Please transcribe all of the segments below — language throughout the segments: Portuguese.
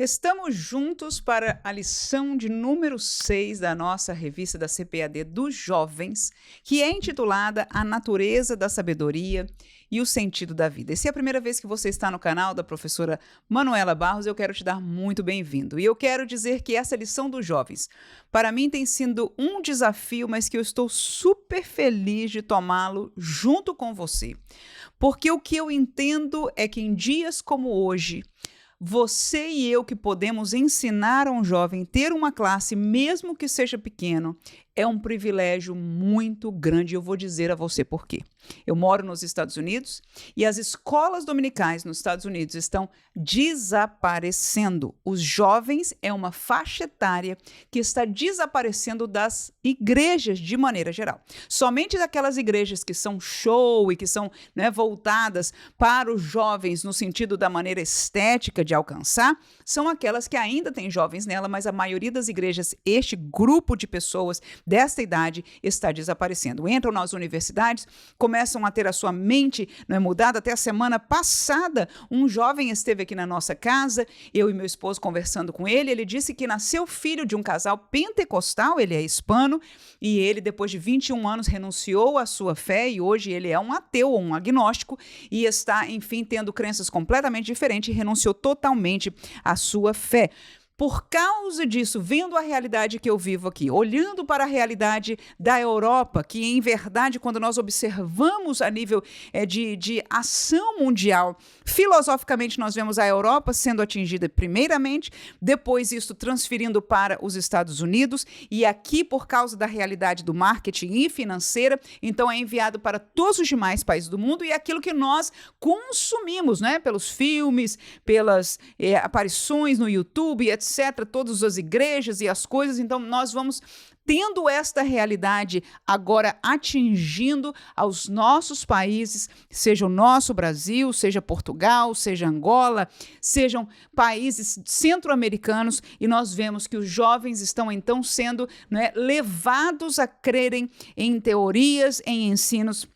Estamos juntos para a lição de número 6 da nossa revista da CPAD dos Jovens, que é intitulada A Natureza da Sabedoria e o Sentido da Vida. E se é a primeira vez que você está no canal da professora Manuela Barros, eu quero te dar muito bem-vindo. E eu quero dizer que essa lição dos jovens, para mim tem sido um desafio, mas que eu estou super feliz de tomá-lo junto com você. Porque o que eu entendo é que em dias como hoje, você e eu que podemos ensinar a um jovem ter uma classe, mesmo que seja pequeno, é um privilégio muito grande. Eu vou dizer a você por quê. Eu moro nos Estados Unidos e as escolas dominicais nos Estados Unidos estão desaparecendo. Os jovens é uma faixa etária que está desaparecendo das igrejas de maneira geral. Somente daquelas igrejas que são show e que são voltadas para os jovens no sentido da maneira estética de alcançar, são aquelas que ainda têm jovens nela, mas a maioria das igrejas, este grupo de pessoas desta idade está desaparecendo. Entram nas universidades, começam a ter a sua mente mudada. Até a semana passada, um jovem esteve aqui na nossa casa, eu e meu esposo conversando com ele, ele disse que nasceu filho de um casal pentecostal, ele é hispano, e ele, depois de 21 anos, renunciou à sua fé, e hoje ele é um ateu ou um agnóstico, e está, enfim, tendo crenças completamente diferentes, e renunciou totalmente à sua fé. Por causa disso, vendo a realidade que eu vivo aqui, olhando para a realidade da Europa, que em verdade, quando nós observamos a nível de ação mundial, filosoficamente nós vemos a Europa sendo atingida primeiramente, depois isso transferindo para os Estados Unidos, e aqui por causa da realidade do marketing e financeira, então é enviado para todos os demais países do mundo, e aquilo que nós consumimos, pelos filmes, pelas aparições no YouTube, etc., todas as igrejas e as coisas, então nós vamos tendo esta realidade agora atingindo aos nossos países, seja o nosso Brasil, seja Portugal, seja Angola, sejam países centro-americanos, e nós vemos que os jovens estão então sendo levados a crerem em teorias, em ensinos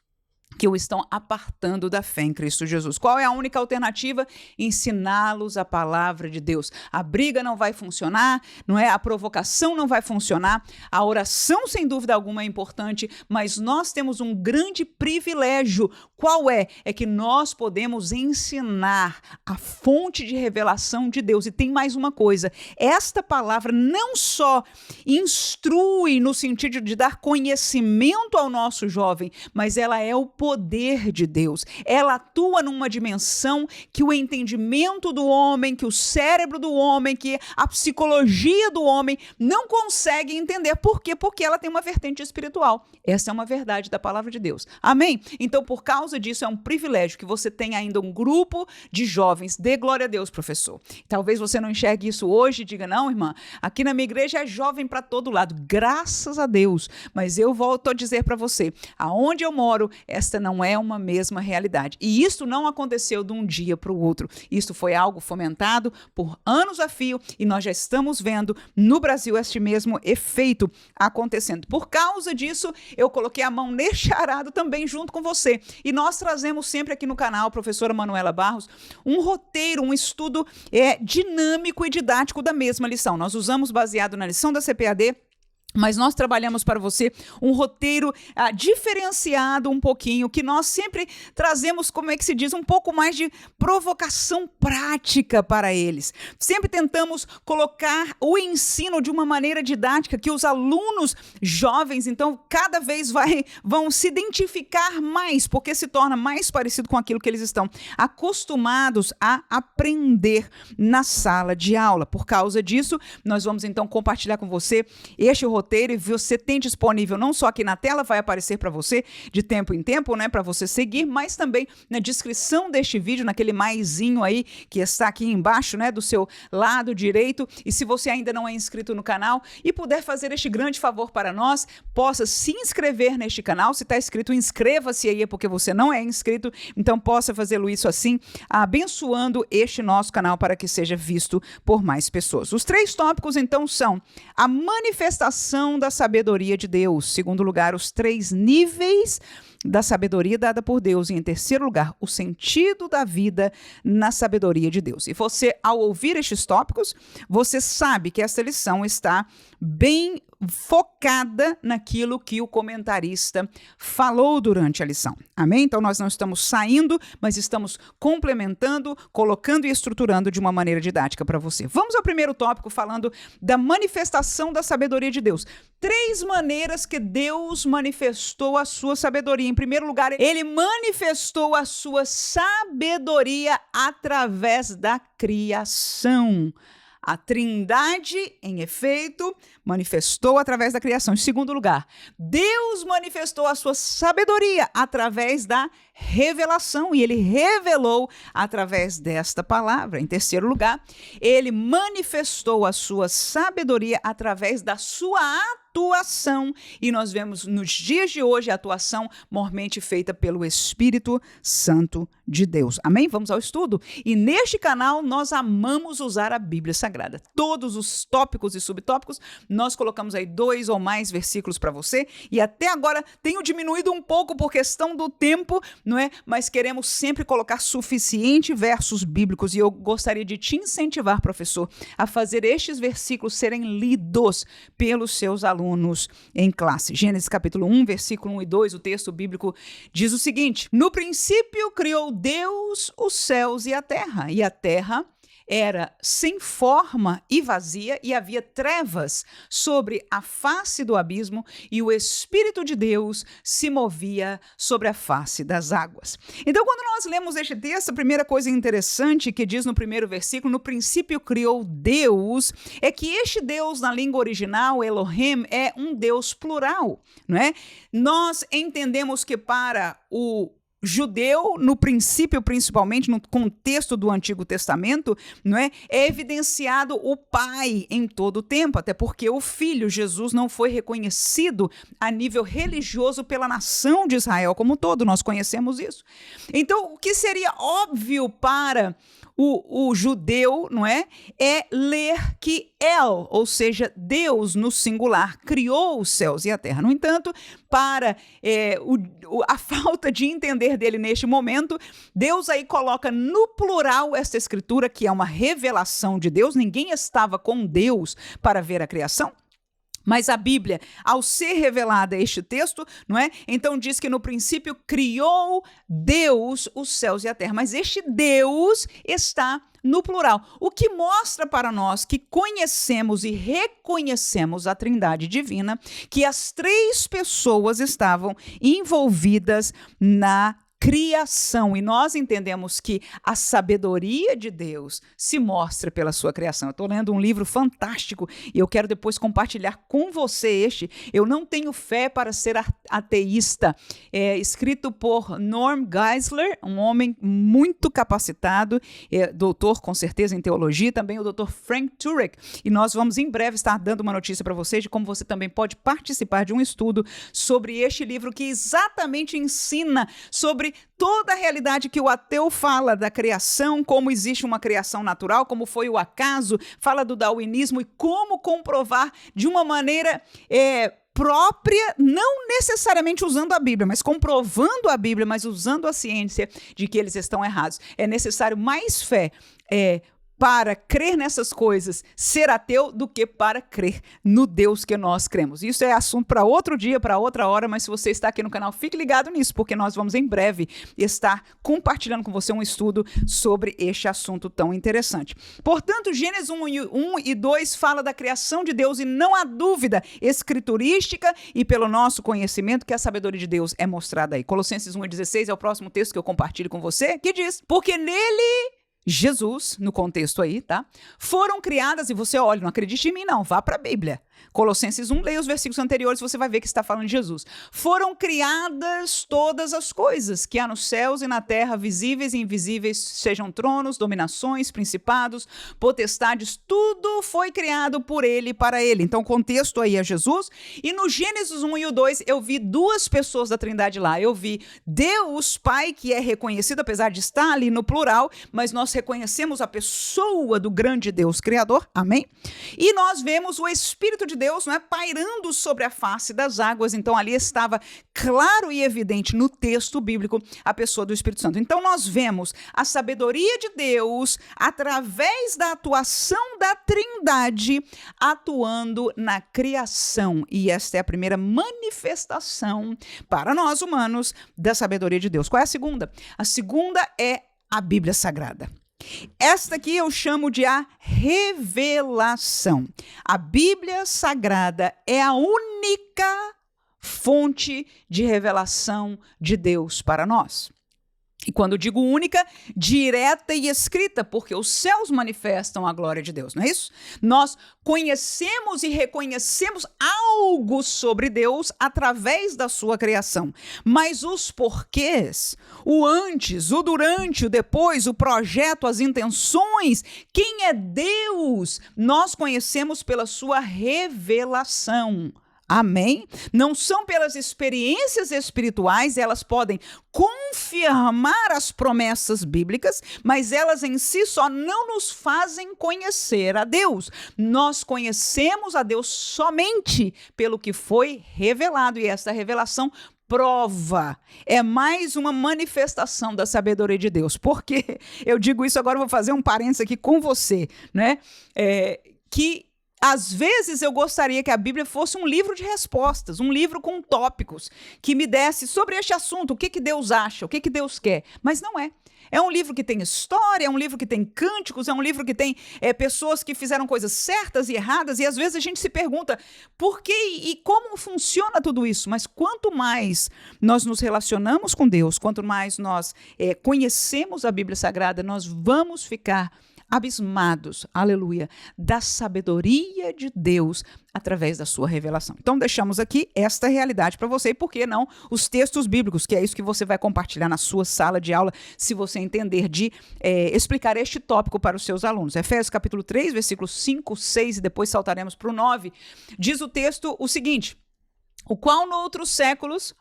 que o estão apartando da fé em Cristo Jesus. Qual é a única alternativa? Ensiná-los a palavra de Deus. A briga não vai funcionar, a provocação não vai funcionar, a oração sem dúvida alguma é importante, mas nós temos um grande privilégio. Qual é? É que nós podemos ensinar a fonte de revelação de Deus. E tem mais uma coisa, esta palavra não só instrui no sentido de dar conhecimento ao nosso jovem, mas ela é o poder de Deus. Ela atua numa dimensão que o entendimento do homem, que o cérebro do homem, que a psicologia do homem não consegue entender. Por quê? Porque ela tem uma vertente espiritual. Essa é uma verdade da palavra de Deus. Amém? Então, por causa disso, é um privilégio que você tenha ainda um grupo de jovens. Dê glória a Deus, professor. Talvez você não enxergue isso hoje e diga, não, irmã, aqui na minha igreja é jovem para todo lado. Graças a Deus. Mas eu volto a dizer para você, aonde eu moro, esta não é uma mesma realidade. E isso não aconteceu de um dia para o outro. Isso foi algo fomentado por anos a fio, e nós já estamos vendo no Brasil este mesmo efeito acontecendo. Por causa disso, eu coloquei a mão neste arado também junto com você. E nós trazemos sempre aqui no canal, professora Manuela Barros, um roteiro, um estudo dinâmico e didático da mesma lição. Nós usamos baseado na lição da CPAD, mas nós trabalhamos para você um roteiro diferenciado um pouquinho, que nós sempre trazemos, como é que se diz, um pouco mais de provocação prática para eles. Sempre tentamos colocar o ensino de uma maneira didática que os alunos jovens, então, cada vez vão se identificar mais, porque se torna mais parecido com aquilo que eles estão acostumados a aprender na sala de aula. Por causa disso, nós vamos então compartilhar com você este roteiro, e você tem disponível não só aqui na tela, vai aparecer para você de tempo em tempo, para você seguir, mas também na descrição deste vídeo, naquele maisinho aí que está aqui embaixo, do seu lado direito. E se você ainda não é inscrito no canal e puder fazer este grande favor para nós, possa se inscrever neste canal. Se está inscrito, inscreva-se aí, porque você não é inscrito, então possa fazê-lo isso assim, abençoando este nosso canal para que seja visto por mais pessoas. Os 3 tópicos, então, são a manifestação da sabedoria de Deus. Segundo lugar, os 3 níveis da sabedoria dada por Deus e, em terceiro lugar, o sentido da vida na sabedoria de Deus. E você, ao ouvir estes tópicos, você sabe que essa lição está bem focada naquilo que o comentarista falou durante a lição. Amém? Então, nós não estamos saindo, mas estamos complementando, colocando e estruturando de uma maneira didática para você. Vamos ao primeiro tópico, falando da manifestação da sabedoria de Deus. 3 maneiras que Deus manifestou a sua sabedoria. Em primeiro lugar, ele manifestou a sua sabedoria através da criação. A Trindade, em efeito, manifestou através da criação. Em segundo lugar, Deus manifestou a sua sabedoria através da revelação, e ele revelou através desta palavra. Em terceiro lugar, ele manifestou a sua sabedoria através da sua atuação, e nós vemos nos dias de hoje a atuação mormente feita pelo Espírito Santo de Deus. Amém? Vamos ao estudo? E neste canal nós amamos usar a Bíblia Sagrada. Todos os tópicos e subtópicos, nós colocamos aí 2 ou mais versículos para você, e até agora tenho diminuído um pouco por questão do tempo, não é? Mas queremos sempre colocar suficiente versos bíblicos, e eu gostaria de te incentivar, professor, a fazer estes versículos serem lidos pelos seus alunos em classe. Gênesis capítulo 1, versículo 1 e 2, o texto bíblico diz o seguinte: no princípio criou Deus os céus e a terra era sem forma e vazia, e havia trevas sobre a face do abismo, e o Espírito de Deus se movia sobre a face das águas. Então, quando nós lemos este texto, a primeira coisa interessante que diz no primeiro versículo, no princípio criou Deus, é que este Deus, na língua original, Elohim, é um Deus plural, não é? Nós entendemos que para o judeu, no princípio, principalmente no contexto do Antigo Testamento, não é evidenciado o Pai em todo o tempo, até porque o Filho, Jesus, não foi reconhecido a nível religioso pela nação de Israel como um todo, nós conhecemos isso. Então, o que seria óbvio para o judeu, não é ler que El, ou seja, Deus no singular, criou os céus e a terra. No entanto, para a falta de entender dele neste momento, Deus aí coloca no plural esta escritura, que é uma revelação de Deus. Ninguém estava com Deus para ver a criação. Mas a Bíblia, ao ser revelada este texto, não é? Então diz que no princípio criou Deus os céus e a terra. Mas este Deus está no plural, o que mostra para nós que conhecemos e reconhecemos a Trindade divina, que as 3 pessoas estavam envolvidas na criação, e nós entendemos que a sabedoria de Deus se mostra pela sua criação. Eu estou lendo um livro fantástico e eu quero depois compartilhar com você este. Eu não tenho fé para ser ateísta, escrito por Norm Geisler, um homem muito capacitado, doutor com certeza em teologia, também o doutor Frank Turek, e nós vamos em breve estar dando uma notícia para vocês de como você também pode participar de um estudo sobre este livro que exatamente ensina sobre toda a realidade que o ateu fala da criação, como existe uma criação natural, como foi o acaso, fala do darwinismo e como comprovar de uma maneira própria, não necessariamente usando a Bíblia, mas comprovando a Bíblia, mas usando a ciência de que eles estão errados. É necessário mais fé para crer nessas coisas, ser ateu, do que para crer no Deus que nós cremos. Isso é assunto para outro dia, para outra hora, mas se você está aqui no canal, fique ligado nisso, porque nós vamos em breve estar compartilhando com você um estudo sobre este assunto tão interessante. Portanto, Gênesis 1 e 2 fala da criação de Deus, e não há dúvida escriturística e pelo nosso conhecimento que a sabedoria de Deus é mostrada aí. Colossenses 1:16 é o próximo texto que eu compartilho com você, que diz: porque nele, Jesus, no contexto aí, tá? Foram criadas, e você olha, não acredite em mim não, vá para a Bíblia. Colossenses 1, leia os versículos anteriores, você vai ver que está falando de Jesus. Foram criadas todas as coisas que há nos céus e na terra, visíveis e invisíveis, sejam tronos, dominações, principados, potestades, tudo foi criado por ele e para ele. Então o contexto aí é Jesus, e no Gênesis 1 e o 2 eu vi 2 pessoas da Trindade lá. Eu vi Deus Pai, que é reconhecido, apesar de estar ali no plural, mas nós reconhecemos a pessoa do grande Deus Criador, amém? E nós vemos o Espírito de Deus, não é, pairando sobre a face das águas. Então ali estava claro e evidente no texto bíblico a pessoa do Espírito Santo. Então nós vemos a sabedoria de Deus através da atuação da Trindade atuando na criação. E esta é a primeira manifestação para nós humanos da sabedoria de Deus. Qual é a segunda? A segunda é a Bíblia Sagrada. Esta aqui eu chamo de a revelação. A Bíblia Sagrada é a única fonte de revelação de Deus para nós. E quando digo única, direta e escrita, porque os céus manifestam a glória de Deus, não é isso? Nós conhecemos e reconhecemos algo sobre Deus através da sua criação. Mas os porquês, o antes, o durante, o depois, o projeto, as intenções, quem é Deus, nós conhecemos pela sua revelação. Amém? Não são pelas experiências espirituais, elas podem confirmar as promessas bíblicas, mas elas em si só não nos fazem conhecer a Deus. Nós conhecemos a Deus somente pelo que foi revelado, e essa revelação prova, é mais uma manifestação da sabedoria de Deus. Porque eu digo isso agora, vou fazer um parênteses aqui com você, né? Que às vezes eu gostaria que a Bíblia fosse um livro de respostas, um livro com tópicos, que me desse sobre este assunto, o que Deus acha, o que Deus quer, mas não é. É um livro que tem história, é um livro que tem cânticos, é um livro que tem pessoas que fizeram coisas certas e erradas, e às vezes a gente se pergunta por que e como funciona tudo isso. Mas quanto mais nós nos relacionamos com Deus, quanto mais nós conhecemos a Bíblia Sagrada, nós vamos ficar abismados, aleluia, da sabedoria de Deus através da sua revelação. Então deixamos aqui esta realidade para você, e por que não os textos bíblicos, que é isso que você vai compartilhar na sua sala de aula, se você entender de explicar este tópico para os seus alunos. Efésios capítulo 3, versículos 5, 6 e depois saltaremos para o 9, diz o texto o seguinte: o qual noutros séculos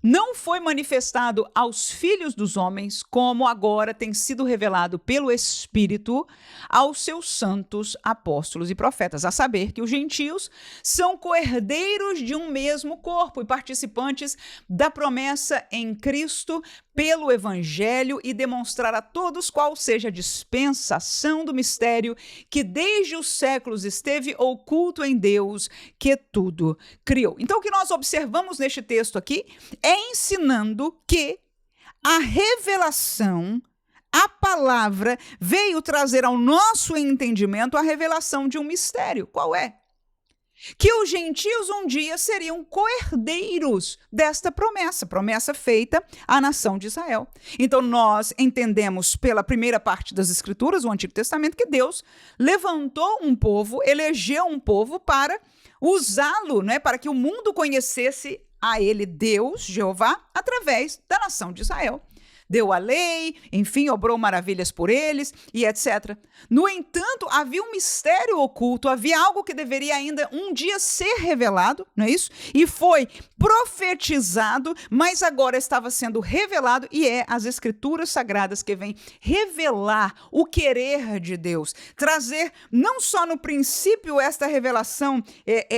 não foi manifestado aos filhos dos homens, como agora tem sido revelado pelo Espírito aos seus santos apóstolos e profetas, a saber que os gentios são coherdeiros de um mesmo corpo e participantes da promessa em Cristo pelo Evangelho, e demonstrar a todos qual seja a dispensação do mistério que desde os séculos esteve oculto em Deus, que tudo criou. Então o que nós observamos neste texto aqui é ensinando que a revelação, a palavra, veio trazer ao nosso entendimento a revelação de um mistério. Qual é? Que os gentios um dia seriam coherdeiros desta promessa feita à nação de Israel. Então nós entendemos pela primeira parte das Escrituras, o Antigo Testamento, que Deus levantou um povo, elegeu um povo para usá-lo, né, para que o mundo conhecesse a ele, Deus, Jeová, através da nação de Israel. Deu a lei, enfim, obrou maravilhas por eles e etc. No entanto, havia um mistério oculto, havia algo que deveria ainda um dia ser revelado, não é isso? E foi profetizado, mas agora estava sendo revelado, e é as Escrituras Sagradas que vêm revelar o querer de Deus, trazer não só no princípio esta revelação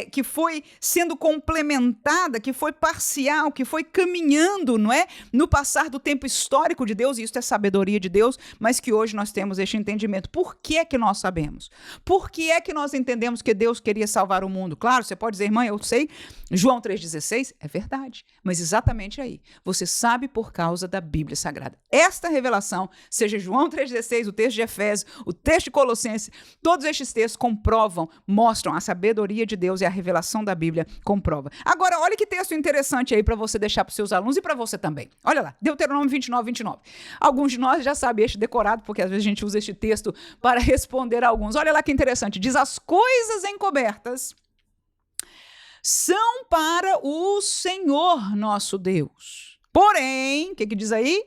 que foi sendo complementada, que foi parcial, que foi caminhando, não é? No passar do tempo histórico de Deus, e isso é sabedoria de Deus, mas que hoje nós temos este entendimento. Por que é que nós sabemos? Por que é que nós entendemos que Deus queria salvar o mundo? Claro, você pode dizer, irmã, eu sei, João 3,16, é verdade, mas exatamente aí, você sabe por causa da Bíblia Sagrada. Esta revelação, seja João 3,16, o texto de Efésios, o texto de Colossenses, todos estes textos comprovam, mostram a sabedoria de Deus, e a revelação da Bíblia comprova. Agora, olha que texto interessante aí para você deixar para os seus alunos e para você também. Olha lá, Deuteronômio 29. Alguns de nós já sabem este decorado, porque às vezes a gente usa este texto para responder a alguns. Olha lá que interessante, diz: as coisas encobertas são para o Senhor nosso Deus. Porém, o que diz aí?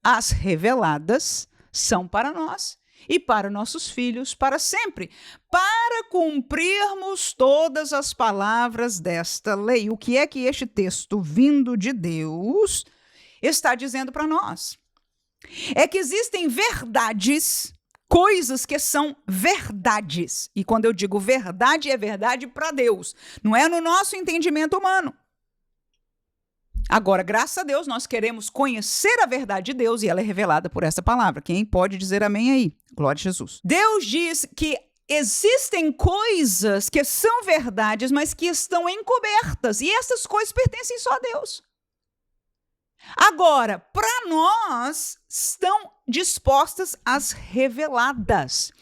As reveladas são para nós e para nossos filhos para sempre, para cumprirmos todas as palavras desta lei. O que é que este texto vindo de Deus está dizendo para nós? É que existem verdades coisas que são verdades. E quando eu digo verdade, é verdade para Deus. Não é no nosso entendimento humano. Agora, graças a Deus, nós queremos conhecer a verdade de Deus e ela é revelada por essa palavra. Quem pode dizer amém aí? Glória a Jesus. Deus diz que existem coisas que são verdades, mas que estão encobertas. E essas coisas pertencem só a Deus. Agora, para nós, estão dispostas as reveladas.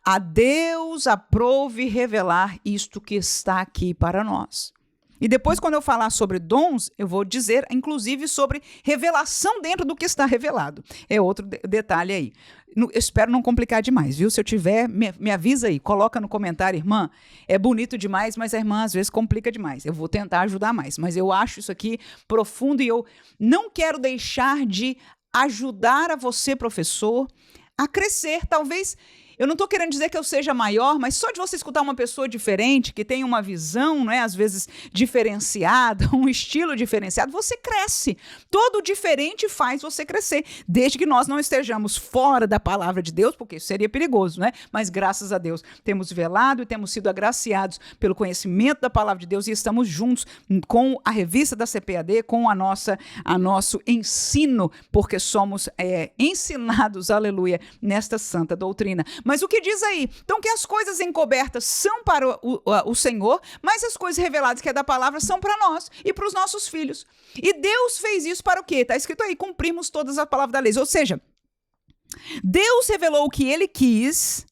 A Deus aprove revelar isto que está aqui para nós. E depois, quando eu falar sobre dons, eu vou dizer, inclusive, sobre revelação dentro do que está revelado. É outro detalhe aí. Eu espero não complicar demais, viu? Se eu tiver, me avisa aí, coloca no comentário, irmã, é bonito demais, mas a irmã às vezes complica demais. Eu vou tentar ajudar mais, mas eu acho isso aqui profundo e eu não quero deixar de ajudar a você, professor, a crescer. Talvez, eu não estou querendo dizer que eu seja maior, mas só de você escutar uma pessoa diferente, que tem uma visão, né, às vezes diferenciada, um estilo diferenciado, você cresce. Todo diferente faz você crescer, desde que nós não estejamos fora da palavra de Deus, porque isso seria perigoso, né? Mas graças a Deus, temos velado e temos sido agraciados pelo conhecimento da palavra de Deus e estamos juntos com a revista da CPAD, com a nosso ensino, porque somos ensinados, aleluia, nesta santa doutrina. Mas o que diz aí? Então, que as coisas encobertas são para o Senhor, mas as coisas reveladas que é da palavra são para nós e para os nossos filhos. E Deus fez isso para o quê? Está escrito aí, cumprimos todas as palavras da lei. Ou seja, Deus revelou o que ele quis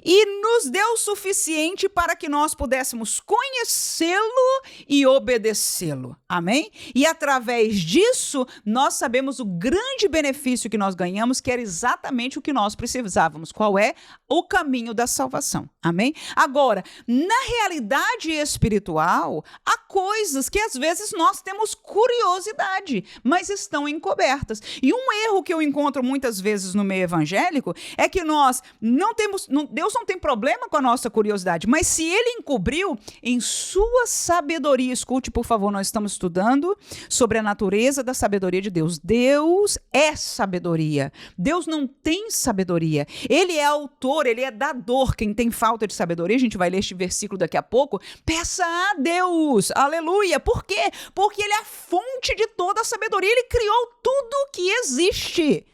e nos deu o suficiente para que nós pudéssemos conhecê-lo e obedecê-lo. Amém? E através disso, nós sabemos o grande benefício que nós ganhamos, que era exatamente o que nós precisávamos. Qual é? O caminho da salvação. Amém? Agora, na realidade espiritual, há coisas que às vezes nós temos curiosidade, mas estão encobertas. E um erro que eu encontro muitas vezes no meio evangélico é que nós não temos... Deus não tem problema com a nossa curiosidade, mas se ele encobriu em sua sabedoria, escute, por favor, nós estamos estudando sobre a natureza da sabedoria de Deus. Deus é sabedoria. Deus não tem sabedoria. Ele é autor, ele é dador. Quem tem falta de sabedoria, a gente vai ler este versículo daqui a pouco, peça a Deus. Aleluia. Por quê? Porque ele é a fonte de toda a sabedoria. Ele criou tudo que existe.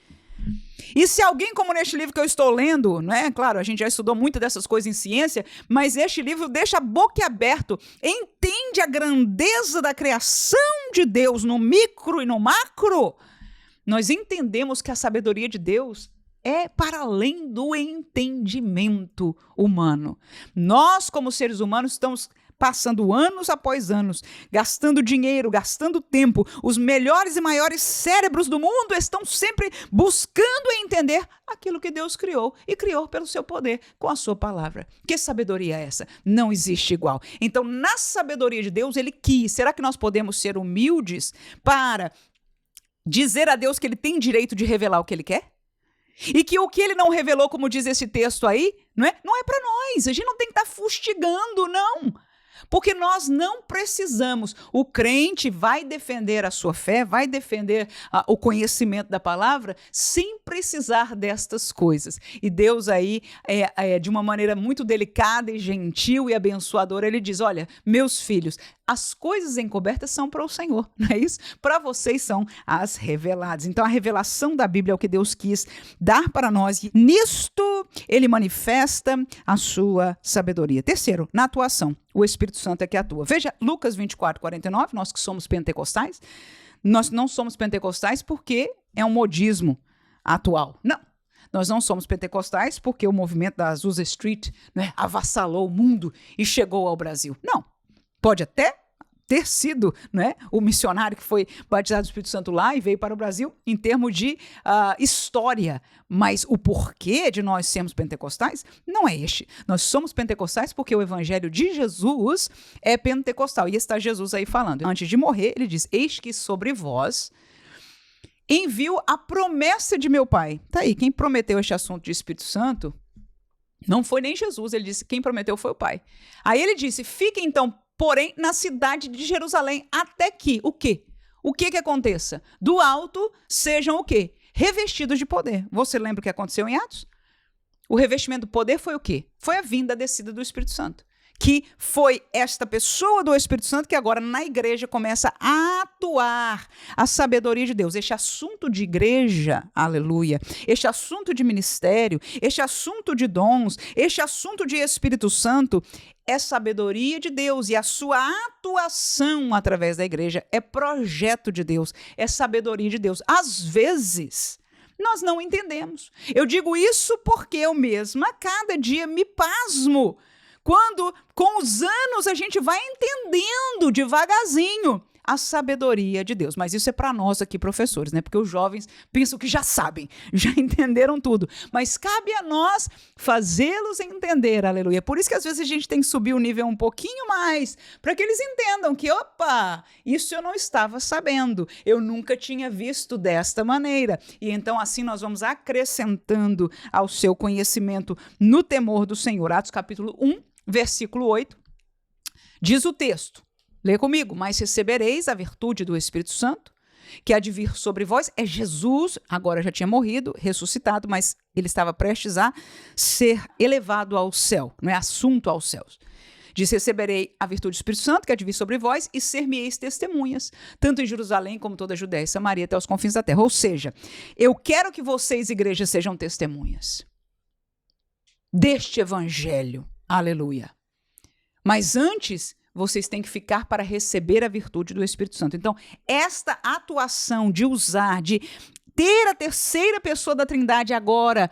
E se alguém, como neste livro que eu estou lendo, né? Claro, a gente já estudou muito dessas coisas em ciência, mas este livro deixa a boca aberta, entende a grandeza da criação de Deus no micro e no macro, nós entendemos que a sabedoria de Deus é para além do entendimento humano. Nós, como seres humanos, estamos passando anos após anos, gastando dinheiro, gastando tempo. Os melhores e maiores cérebros do mundo estão sempre buscando entender aquilo que Deus criou e criou pelo seu poder com a sua palavra. Que sabedoria é essa? Não existe igual. Então, na sabedoria de Deus, ele quis. Será que nós podemos ser humildes para dizer a Deus que ele tem direito de revelar o que ele quer? E que o que ele não revelou, como diz esse texto aí, não é para nós. A gente não tem que estar fustigando, não. Porque nós não precisamos. O crente vai defender a sua fé, vai defender o conhecimento da palavra sem precisar destas coisas. E Deus aí, de uma maneira muito delicada e gentil e abençoadora, ele diz, olha, meus filhos, as coisas encobertas são para o Senhor, não é isso? Para vocês são as reveladas. Então, a revelação da Bíblia é o que Deus quis dar para nós. E nisto, ele manifesta a sua sabedoria. Terceiro, na atuação. O Espírito Santo é que atua. Veja, Lucas 24, 49, nós que somos pentecostais, nós não somos pentecostais porque é um modismo atual. Não. Nós não somos pentecostais porque o movimento da Azusa Street, né, avassalou o mundo e chegou ao Brasil. Não. Pode até ter sido, né, o missionário que foi batizado do Espírito Santo lá e veio para o Brasil em termos de história. Mas o porquê de nós sermos pentecostais não é este. Nós somos pentecostais porque o evangelho de Jesus é pentecostal. E está Jesus aí falando. Antes de morrer, ele diz, eis que sobre vós envio a promessa de meu Pai. Tá aí, quem prometeu este assunto de Espírito Santo não foi nem Jesus. Ele disse, quem prometeu foi o Pai. Aí ele disse, fiquem então porém, na cidade de Jerusalém, até que, o quê? O que aconteça? Do alto sejam o quê? Revestidos de poder. Você lembra o que aconteceu em Atos? O revestimento do poder foi o quê? Foi a vinda, a descida do Espírito Santo. Que foi esta pessoa do Espírito Santo que agora na igreja começa a atuar a sabedoria de Deus. Este assunto de igreja, aleluia, este assunto de ministério, este assunto de dons, este assunto de Espírito Santo é sabedoria de Deus e a sua atuação através da igreja é projeto de Deus, é sabedoria de Deus. Às vezes, nós não entendemos. Eu digo isso porque eu mesma, cada dia, me pasmo. Quando, com os anos, a gente vai entendendo devagarzinho a sabedoria de Deus. Mas isso é para nós aqui, professores, né? Porque os jovens pensam que já sabem, já entenderam tudo. Mas cabe a nós fazê-los entender, aleluia. Por isso que às vezes a gente tem que subir o nível um pouquinho mais, para que eles entendam que, opa, isso eu não estava sabendo. Eu nunca tinha visto desta maneira. E então assim nós vamos acrescentando ao seu conhecimento no temor do Senhor. Atos capítulo 1. Versículo 8, diz o texto, lê comigo, mas recebereis a virtude do Espírito Santo, que há de vir sobre vós. É Jesus, agora já tinha morrido, ressuscitado, mas ele estava prestes a ser elevado ao céu, não é assunto aos céus. Diz, receberei a virtude do Espírito Santo, que há de vir sobre vós, e ser-me-eis testemunhas, tanto em Jerusalém como toda a Judéia e Samaria, até os confins da terra. Ou seja, eu quero que vocês, igreja, sejam testemunhas deste evangelho. Aleluia. Mas antes, vocês têm que ficar para receber a virtude do Espírito Santo. Então, esta atuação de usar, de ter a terceira pessoa da Trindade agora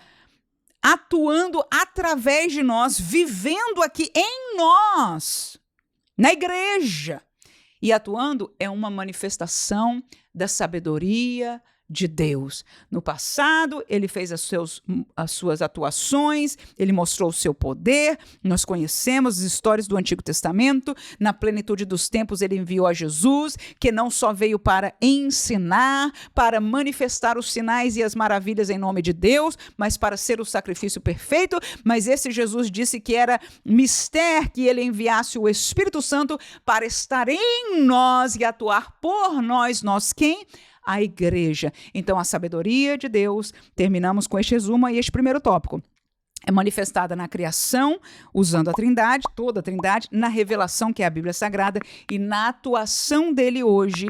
atuando através de nós, vivendo aqui em nós, na igreja, e atuando é uma manifestação da sabedoria de Deus. No passado, ele fez as suas atuações, ele mostrou o seu poder, nós conhecemos as histórias do Antigo Testamento, na plenitude dos tempos ele enviou a Jesus, que não só veio para ensinar, para manifestar os sinais e as maravilhas em nome de Deus, mas para ser o sacrifício perfeito, mas esse Jesus disse que era mister que ele enviasse o Espírito Santo para estar em nós e atuar por nós. Nós quem? A igreja. Então, a sabedoria de Deus, terminamos com este resumo e este primeiro tópico. É manifestada na criação, usando a Trindade, toda a Trindade, na revelação, que é a Bíblia Sagrada, e na atuação dele hoje,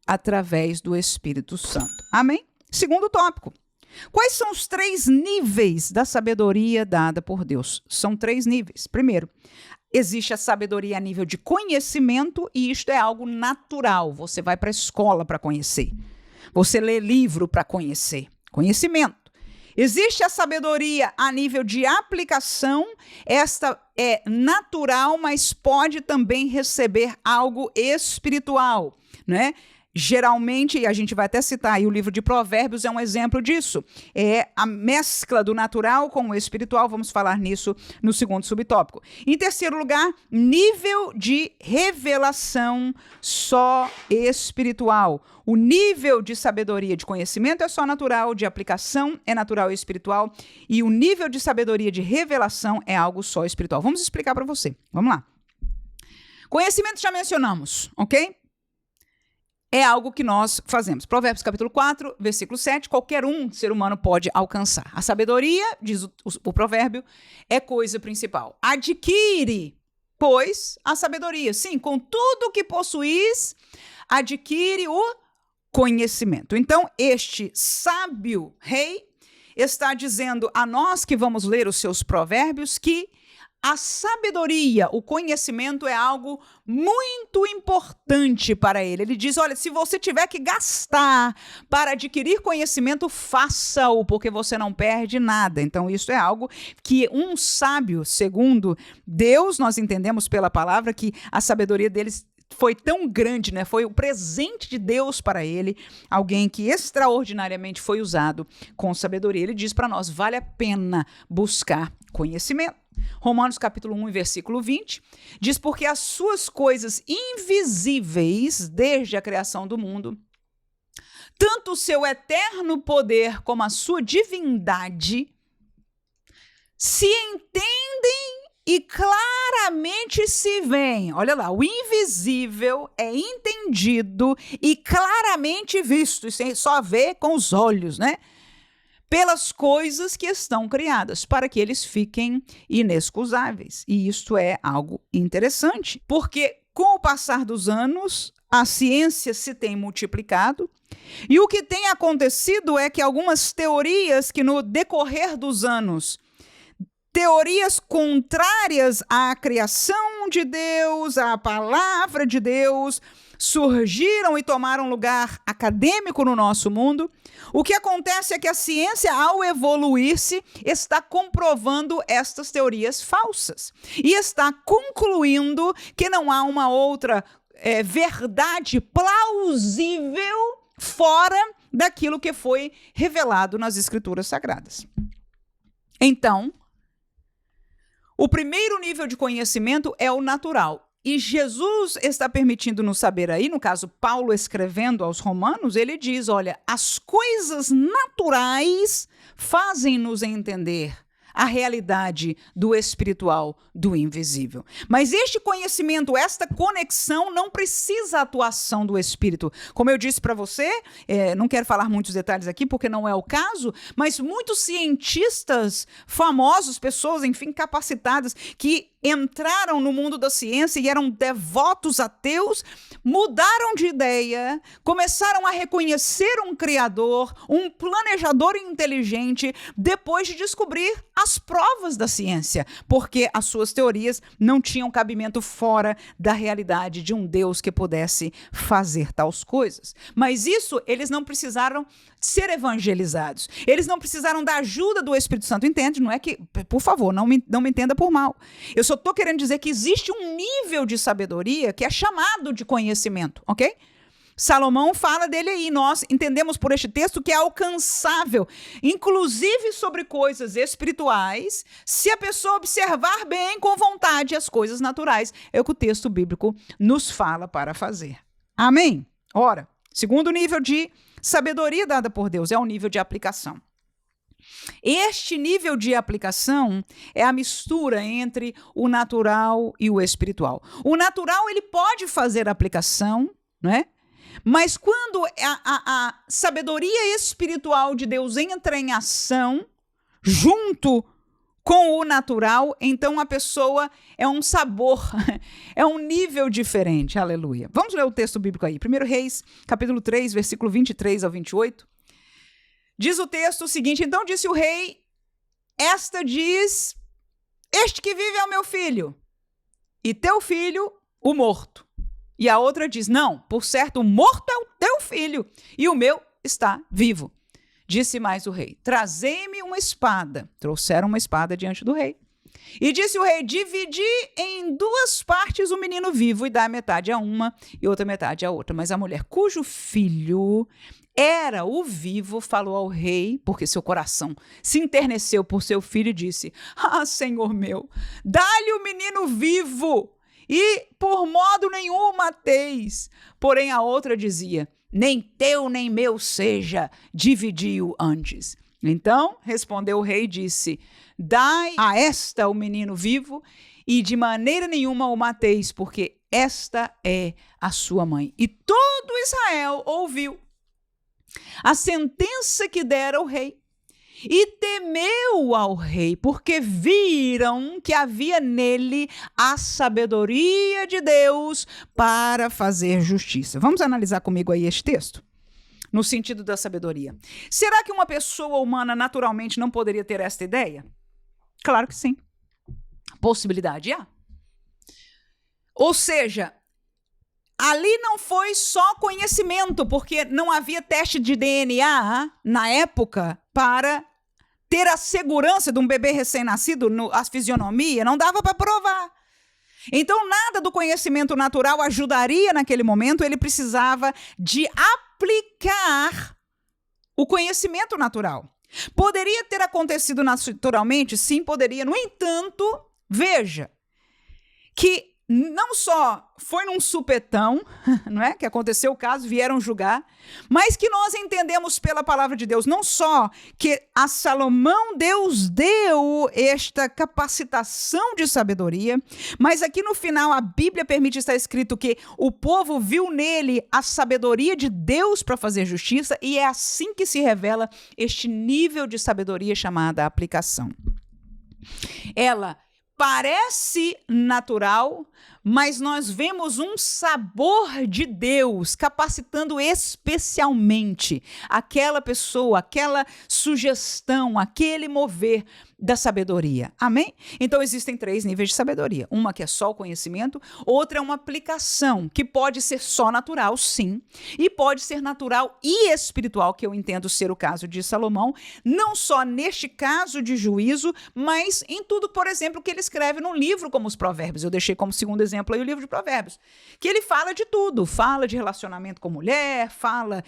através do Espírito Santo. Amém? Segundo tópico. Quais são os 3 níveis da sabedoria dada por Deus? São 3 níveis. Primeiro, existe a sabedoria a nível de conhecimento, e isto é algo natural. Você vai para a escola para conhecer. Você lê livro para conhecer. Conhecimento. Existe a sabedoria a nível de aplicação. Esta é natural, mas pode também receber algo espiritual, né? Geralmente, e a gente vai até citar aí o livro de Provérbios, é um exemplo disso. É a mescla do natural com o espiritual, vamos falar nisso no segundo subtópico. Em terceiro lugar, nível de revelação só espiritual. O nível de sabedoria de conhecimento é só natural, de aplicação é natural e espiritual, e o nível de sabedoria de revelação é algo só espiritual. Vamos explicar para você. Vamos lá. Conhecimento já mencionamos, ok? É algo que nós fazemos. Provérbios capítulo 4, versículo 7, qualquer ser humano pode alcançar. A sabedoria, diz o provérbio, é coisa principal. Adquire, pois, a sabedoria. Sim, com tudo que possuís, adquire o conhecimento. Então, este sábio rei está dizendo a nós que vamos ler os seus provérbios que a sabedoria, o conhecimento é algo muito importante para ele. Ele diz, olha, se você tiver que gastar para adquirir conhecimento, faça-o, porque você não perde nada. Então, isso é algo que um sábio, segundo Deus, nós entendemos pela palavra que a sabedoria deles foi tão grande, né? Foi o presente de Deus para ele, alguém que extraordinariamente foi usado com sabedoria. Ele diz para nós, vale a pena buscar conhecimento. Romanos capítulo 1, versículo 20, diz, porque as suas coisas invisíveis desde a criação do mundo, tanto o seu eterno poder como a sua divindade, se entendem e claramente se veem. Olha lá, o invisível é entendido e claramente visto. Isso só vê com os olhos, né? pelas coisas que estão criadas, para que eles fiquem inexcusáveis. E isto é algo interessante, porque com o passar dos anos, a ciência se tem multiplicado, e o que tem acontecido é que algumas teorias que no decorrer dos anos, teorias contrárias à criação de Deus, à palavra de Deus, surgiram e tomaram lugar acadêmico no nosso mundo. O que acontece é que a ciência, ao evoluir-se, está comprovando estas teorias falsas e está concluindo que não há uma outra verdade plausível fora daquilo que foi revelado nas Escrituras Sagradas. Então, o primeiro nível de conhecimento é o natural. E Jesus está permitindo-nos saber aí, no caso, Paulo escrevendo aos Romanos, ele diz, olha, as coisas naturais fazem-nos entender a realidade do espiritual, do invisível. Mas este conhecimento, esta conexão, não precisa atuação do Espírito. Como eu disse para você, não quero falar muitos detalhes aqui, porque não é o caso, mas muitos cientistas famosos, pessoas, enfim, capacitadas, que entraram no mundo da ciência e eram devotos ateus, mudaram de ideia, começaram a reconhecer um criador, um planejador inteligente, depois de descobrir as provas da ciência, porque as suas teorias não tinham cabimento fora da realidade de um Deus que pudesse fazer tais coisas. Mas isso, eles não precisaram ser evangelizados. Eles não precisaram da ajuda do Espírito Santo, entende? Não é que, por favor, não me entenda por mal. Eu só estou querendo dizer que existe um nível de sabedoria que é chamado de conhecimento, ok? Salomão fala dele aí, nós entendemos por este texto que é alcançável, inclusive sobre coisas espirituais, se a pessoa observar bem, com vontade, as coisas naturais. É o que o texto bíblico nos fala para fazer. Amém? Ora, segundo nível de sabedoria dada por Deus é o nível de aplicação. Este nível de aplicação é a mistura entre o natural e o espiritual. O natural, ele pode fazer aplicação, não é? Mas quando a sabedoria espiritual de Deus entra em ação, junto com o natural, então a pessoa é um sabor, é um nível diferente, aleluia. Vamos ler o texto bíblico aí, 1 Reis, capítulo 3, versículo 23 ao 28. Diz o texto o seguinte, então disse o rei, esta diz, este que vive é o meu filho, e teu filho, o morto. E a outra diz, não, por certo, o morto é o teu filho, e o meu está vivo. Disse mais o rei, trazei-me uma espada. Trouxeram uma espada diante do rei. E disse o rei, dividi em duas partes o menino vivo, e dá metade a uma e outra metade a outra. Mas a mulher cujo filho era o vivo, falou ao rei, porque seu coração se enterneceu por seu filho, e disse, Senhor meu, dá-lhe o menino vivo, e por modo nenhum o mateis. Porém a outra dizia, nem teu nem meu seja, dividi-o antes. Então respondeu o rei e disse, dai a esta o menino vivo, e de maneira nenhuma o mateis, porque esta é a sua mãe. E todo Israel ouviu a sentença que dera o rei, e temeu ao rei, porque viram que havia nele a sabedoria de Deus para fazer justiça. Vamos analisar comigo aí este texto, no sentido da sabedoria. Será que uma pessoa humana naturalmente não poderia ter esta ideia? Claro que sim. Possibilidade há. Ou seja, ali não foi só conhecimento, porque não havia teste de DNA na época para ter a segurança de um bebê recém-nascido, a fisionomia, não dava para provar. Então, nada do conhecimento natural ajudaria naquele momento, ele precisava de aplicar o conhecimento natural. Poderia ter acontecido naturalmente? Sim, poderia. No entanto, veja que não só foi num supetão, não é? Que aconteceu o caso, vieram julgar, mas que nós entendemos pela palavra de Deus, não só que a Salomão Deus deu esta capacitação de sabedoria, mas aqui no final a Bíblia permite estar escrito que o povo viu nele a sabedoria de Deus para fazer justiça, e é assim que se revela este nível de sabedoria chamada aplicação. Ela parece natural, mas nós vemos um sabor de Deus capacitando especialmente aquela pessoa, aquela sugestão, aquele mover da sabedoria. Amém? Então existem 3 níveis de sabedoria. Uma que é só o conhecimento, outra é uma aplicação, que pode ser só natural, sim, e pode ser natural e espiritual, que eu entendo ser o caso de Salomão, não só neste caso de juízo, mas em tudo, por exemplo, que ele escreve num livro como os Provérbios. Eu deixei como segundo exemplo aí o livro de Provérbios, que ele fala de tudo, fala de relacionamento com mulher, fala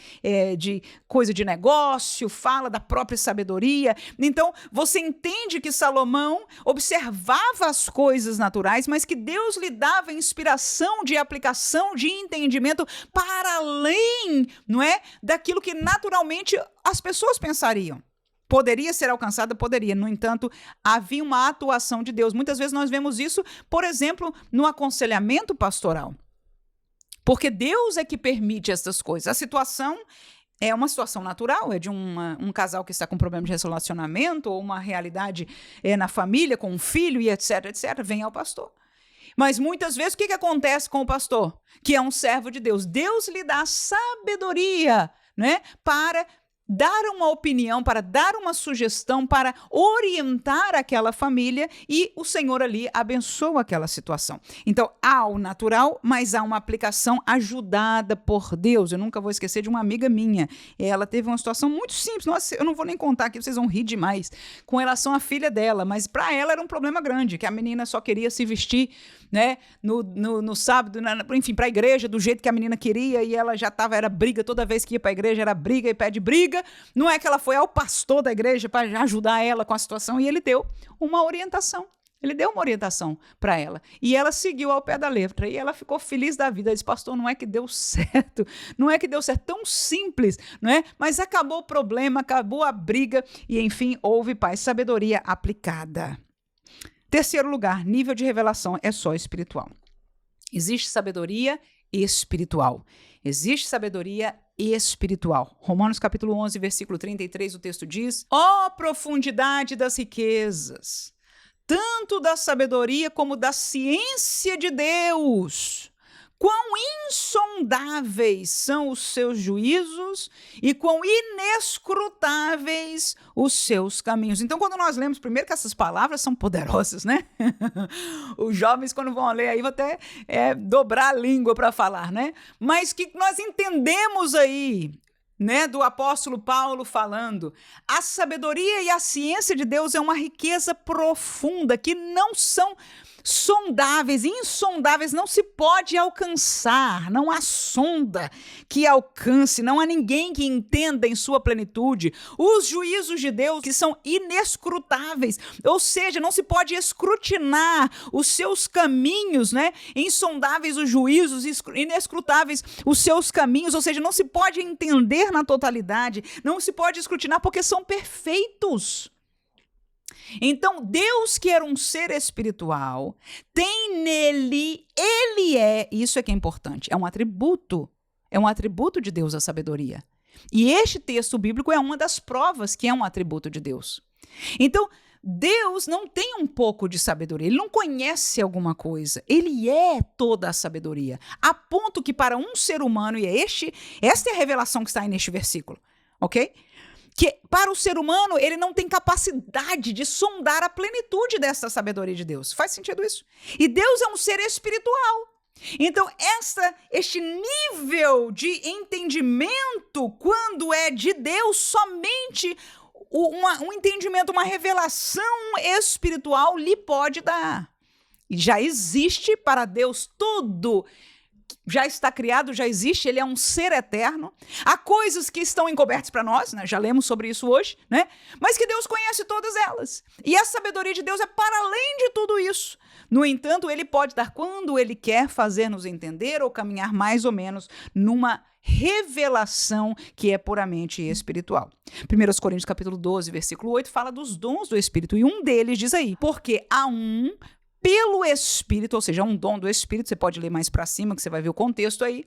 de coisa de negócio, fala da própria sabedoria. Então, você entende que Salomão observava as coisas naturais, mas que Deus lhe dava inspiração de aplicação, de entendimento para além, não é, daquilo que naturalmente as pessoas pensariam. Poderia ser alcançada? Poderia. No entanto, havia uma atuação de Deus. Muitas vezes nós vemos isso, por exemplo, no aconselhamento pastoral. Porque Deus é que permite essas coisas. A situação é uma situação natural, é de um casal que está com problema de relacionamento, ou uma realidade na família, com um filho e etc, etc. Vem ao pastor. Mas muitas vezes o que acontece com o pastor? Que é um servo de Deus. Deus lhe dá sabedoria, né, para dar uma opinião, para dar uma sugestão, para orientar aquela família, e o Senhor ali abençoa aquela situação. Então, há o natural, mas há uma aplicação ajudada por Deus. Eu nunca vou esquecer de uma amiga minha. Ela teve uma situação muito simples. Nossa, eu não vou nem contar aqui, vocês vão rir demais, com relação à filha dela, mas para ela era um problema grande, que a menina só queria se vestir, né, no sábado, enfim, para a igreja, do jeito que a menina queria, e ela já era briga, toda vez que ia para a igreja era briga e pé de briga. Não é que ela foi ao pastor da igreja para ajudar ela com a situação, e ele deu uma orientação. Ele deu uma orientação para ela. E ela seguiu ao pé da letra. E ela ficou feliz da vida. Ela disse, pastor, não é que deu certo. Não é que deu certo. Tão simples, não é? Mas acabou o problema, acabou a briga. E, enfim, houve paz, sabedoria aplicada. Terceiro lugar, nível de revelação é só espiritual. Existe sabedoria espiritual. Existe sabedoria espiritual. Romanos capítulo 11, versículo 33, o texto diz: ó profundidade das riquezas, tanto da sabedoria como da ciência de Deus! Quão insondáveis são os seus juízos e quão inescrutáveis os seus caminhos. Então, quando nós lemos, primeiro que essas palavras são poderosas, né? Os jovens, quando vão ler aí, vão até dobrar a língua para falar, né? Mas que nós entendemos aí, né, do apóstolo Paulo falando, a sabedoria e a ciência de Deus é uma riqueza profunda que não são sondáveis, insondáveis, não se pode alcançar, não há sonda que alcance, não há ninguém que entenda em sua plenitude. Os juízos de Deus que são inescrutáveis, ou seja, não se pode escrutinar os seus caminhos, né? Insondáveis os juízos, inescrutáveis os seus caminhos, ou seja, não se pode entender na totalidade, não se pode escrutinar porque são perfeitos. Então, Deus, que era um ser espiritual, tem nele, isso é que é importante, é um atributo de Deus a sabedoria. E este texto bíblico é uma das provas que é um atributo de Deus. Então, Deus não tem um pouco de sabedoria, ele não conhece alguma coisa, ele é toda a sabedoria, a ponto que para um ser humano, e esta é a revelação que está aí neste versículo, ok? Que para o ser humano, ele não tem capacidade de sondar a plenitude dessa sabedoria de Deus. Faz sentido isso? E Deus é um ser espiritual. Então, este nível de entendimento, quando é de Deus, somente um entendimento, uma revelação espiritual lhe pode dar. E já existe para Deus tudo já está criado, já existe, ele é um ser eterno. Há coisas que estão encobertas para nós, né? Já lemos sobre isso hoje, né? Mas que Deus conhece todas elas. E a sabedoria de Deus é para além de tudo isso. No entanto, ele pode dar quando ele quer fazer-nos entender ou caminhar mais ou menos numa revelação que é puramente espiritual. 1 Coríntios capítulo 12, versículo 8, fala dos dons do Espírito, e um deles diz aí, porque há um pelo Espírito, ou seja, um dom do Espírito, você pode ler mais para cima, que você vai ver o contexto aí,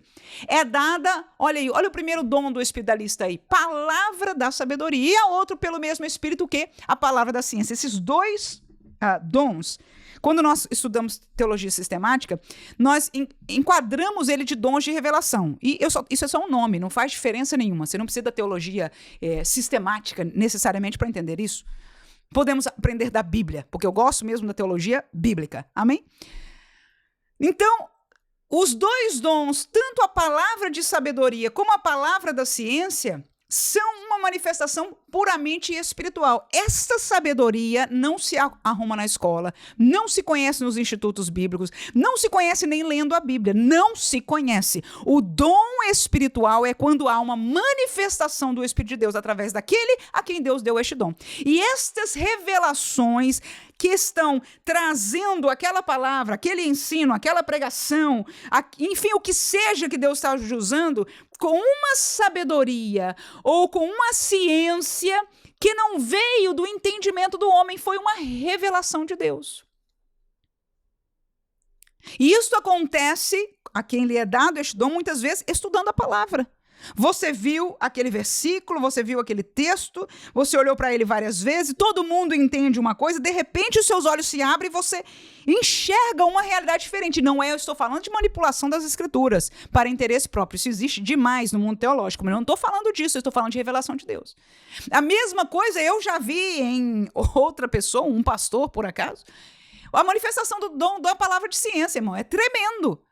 é dada, olha aí, olha o primeiro dom do Espírito da lista aí, palavra da sabedoria, e a outro pelo mesmo Espírito que a palavra da ciência. Esses dois dons, quando nós estudamos teologia sistemática, nós enquadramos ele de dons de revelação. E isso é só um nome, não faz diferença nenhuma. Você não precisa da teologia sistemática necessariamente para entender isso. Podemos aprender da Bíblia, porque eu gosto mesmo da teologia bíblica. Amém? Então, os dois dons, tanto a palavra de sabedoria como a palavra da ciência, são uma manifestação puramente espiritual. Esta sabedoria não se arruma na escola, não se conhece nos institutos bíblicos, não se conhece nem lendo a Bíblia, não se conhece. O dom espiritual é quando há uma manifestação do Espírito de Deus através daquele a quem Deus deu este dom. E estas revelações que estão trazendo aquela palavra, aquele ensino, aquela pregação, enfim, o que seja que Deus está usando, com uma sabedoria ou com uma ciência que não veio do entendimento do homem, foi uma revelação de Deus. E isso acontece a quem lhe é dado este dom, muitas vezes, estudando a palavra. Você viu aquele versículo, você viu aquele texto, você olhou para ele várias vezes, todo mundo entende uma coisa, de repente os seus olhos se abrem e você enxerga uma realidade diferente. Não é, eu estou falando de manipulação das escrituras para interesse próprio. Isso existe demais no mundo teológico, mas eu não estou falando disso, eu estou falando de revelação de Deus. A mesma coisa eu já vi em outra pessoa, um pastor, por acaso, a manifestação do dom da palavra de ciência, irmão, é tremendo.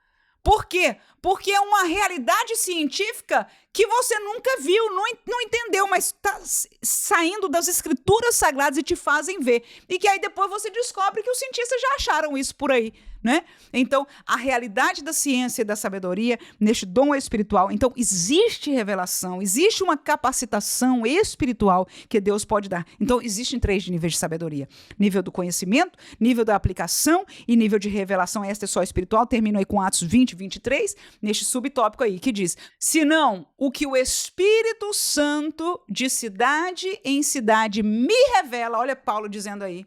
Por quê? Porque é uma realidade científica que você nunca viu, não entendeu, mas está saindo das escrituras sagradas e te fazem ver. E que aí depois você descobre que os cientistas já acharam isso por aí, né? Então, a realidade da ciência e da sabedoria neste dom espiritual. Então, existe revelação, existe uma capacitação espiritual que Deus pode dar. Então, existem 3 níveis de sabedoria. Nível do conhecimento, nível da aplicação e nível de revelação. Esta é só espiritual. Termino aí com Atos 20, 23, neste subtópico aí, que diz: senão o que o Espírito Santo de cidade em cidade me revela, olha Paulo dizendo aí,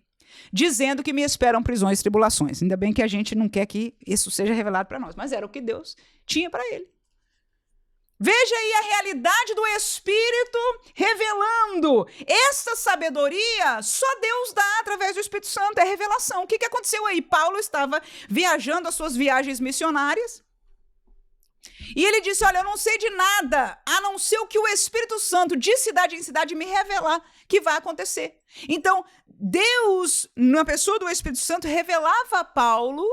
dizendo que me esperam prisões e tribulações. Ainda bem que a gente não quer que isso seja revelado para nós, mas era o que Deus tinha para ele. Veja aí a realidade do Espírito revelando. Essa sabedoria só Deus dá através do Espírito Santo, é revelação. O que aconteceu aí? Paulo estava viajando as suas viagens missionárias, e ele disse, olha, eu não sei de nada, a não ser o que o Espírito Santo de cidade em cidade me revelar que vai acontecer. Então, Deus, na pessoa do Espírito Santo, revelava a Paulo,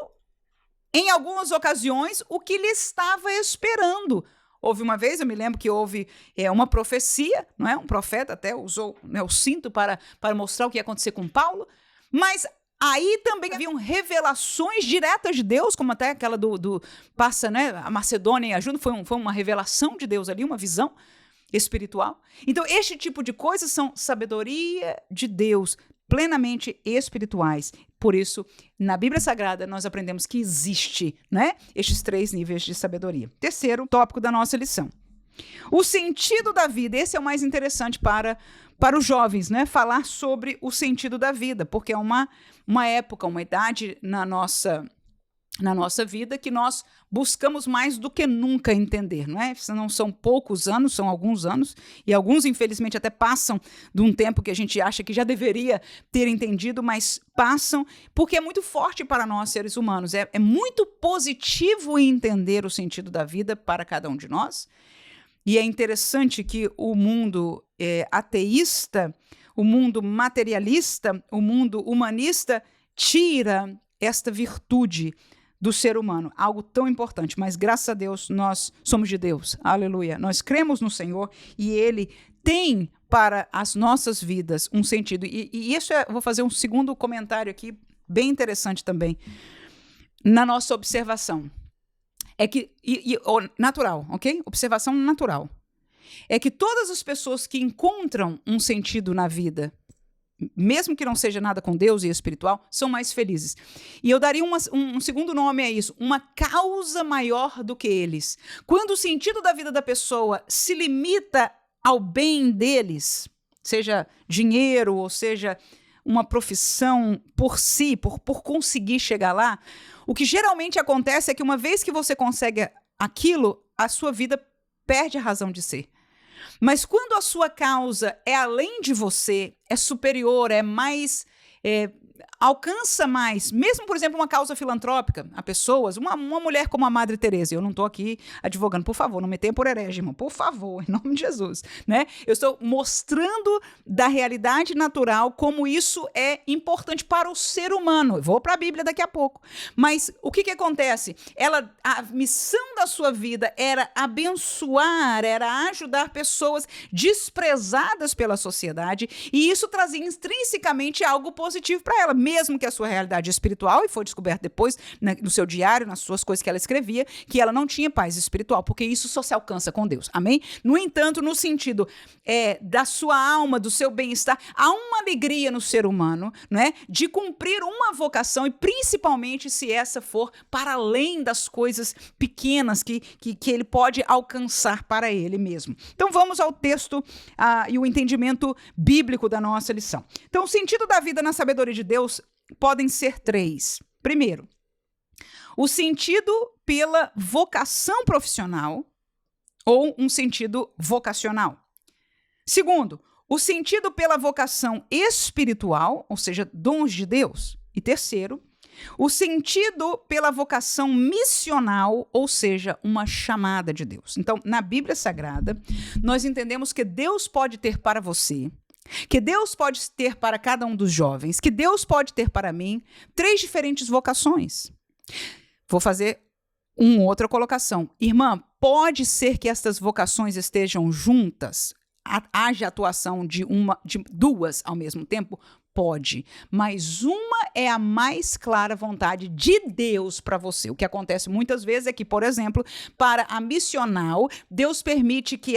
em algumas ocasiões, o que lhe estava esperando. Houve uma vez, eu me lembro que houve uma profecia, não é? Um profeta até usou, né, o cinto para mostrar o que ia acontecer com Paulo, mas aí também haviam revelações diretas de Deus, como até aquela passa, né, a Macedônia e ajuda, foi uma revelação de Deus ali, uma visão espiritual. Então, este tipo de coisas são sabedoria de Deus, plenamente espirituais. Por isso, na Bíblia Sagrada, nós aprendemos que existe, né, estes 3 níveis de sabedoria. Terceiro tópico da nossa lição. O sentido da vida, esse é o mais interessante para os jovens, né? Falar sobre o sentido da vida, porque é uma época, uma idade na nossa vida que nós buscamos mais do que nunca entender, não é? Não são poucos anos, são alguns anos, e alguns, infelizmente, até passam de um tempo que a gente acha que já deveria ter entendido, mas passam, porque é muito forte para nós, seres humanos. É muito positivo entender o sentido da vida para cada um de nós. E é interessante que o mundo ateísta, o mundo materialista, o mundo humanista tira esta virtude do ser humano, algo tão importante. Mas, graças a Deus, nós somos de Deus. Aleluia. Nós cremos no Senhor e Ele tem para as nossas vidas um sentido. E isso vou fazer um segundo comentário aqui, bem interessante também, na nossa observação. é que, natural, ok? Observação natural. É que todas as pessoas que encontram um sentido na vida, mesmo que não seja nada com Deus e espiritual, são mais felizes. E eu daria um segundo nome a isso, uma causa maior do que eles. Quando o sentido da vida da pessoa se limita ao bem deles, seja dinheiro, ou seja uma profissão por si, por conseguir chegar lá, o que geralmente acontece é que uma vez que você consegue aquilo, a sua vida perde a razão de ser. Mas quando a sua causa é além de você, é superior, é mais... alcança mais, mesmo, por exemplo, uma causa filantrópica a pessoas, uma mulher como a Madre Teresa, eu não estou aqui advogando, por favor, não me tenha por herege, irmão, por favor, em nome de Jesus, né? Eu estou mostrando da realidade natural como isso é importante para o ser humano. Eu vou para a Bíblia daqui a pouco. Mas o que acontece? A missão da sua vida era abençoar, era ajudar pessoas desprezadas pela sociedade, e isso trazia intrinsecamente algo positivo para ela, mesmo que a sua realidade espiritual, e foi descoberto depois, né, no seu diário, nas suas coisas que ela escrevia, que ela não tinha paz espiritual, porque isso só se alcança com Deus, amém? No entanto, no sentido da sua alma, do seu bem-estar, há uma alegria no ser humano, né, de cumprir uma vocação, e principalmente se essa for para além das coisas pequenas que ele pode alcançar para ele mesmo. Então vamos ao texto e o entendimento bíblico da nossa lição. Então, o sentido da vida na sabedoria de Deus podem ser 3. Primeiro, o sentido pela vocação profissional ou um sentido vocacional. Segundo, o sentido pela vocação espiritual, ou seja, dons de Deus. E terceiro, o sentido pela vocação missional, ou seja, uma chamada de Deus. Então, na Bíblia Sagrada, nós entendemos que Deus pode ter para você, que Deus pode ter para cada um dos jovens, que Deus pode ter para mim 3 diferentes vocações. Vou fazer uma outra colocação. Irmã, pode ser que estas vocações estejam juntas? Haja atuação de 2 ao mesmo tempo? Pode, mas uma é a mais clara vontade de Deus para você. O que acontece muitas vezes é que, por exemplo, para a missional, Deus permite que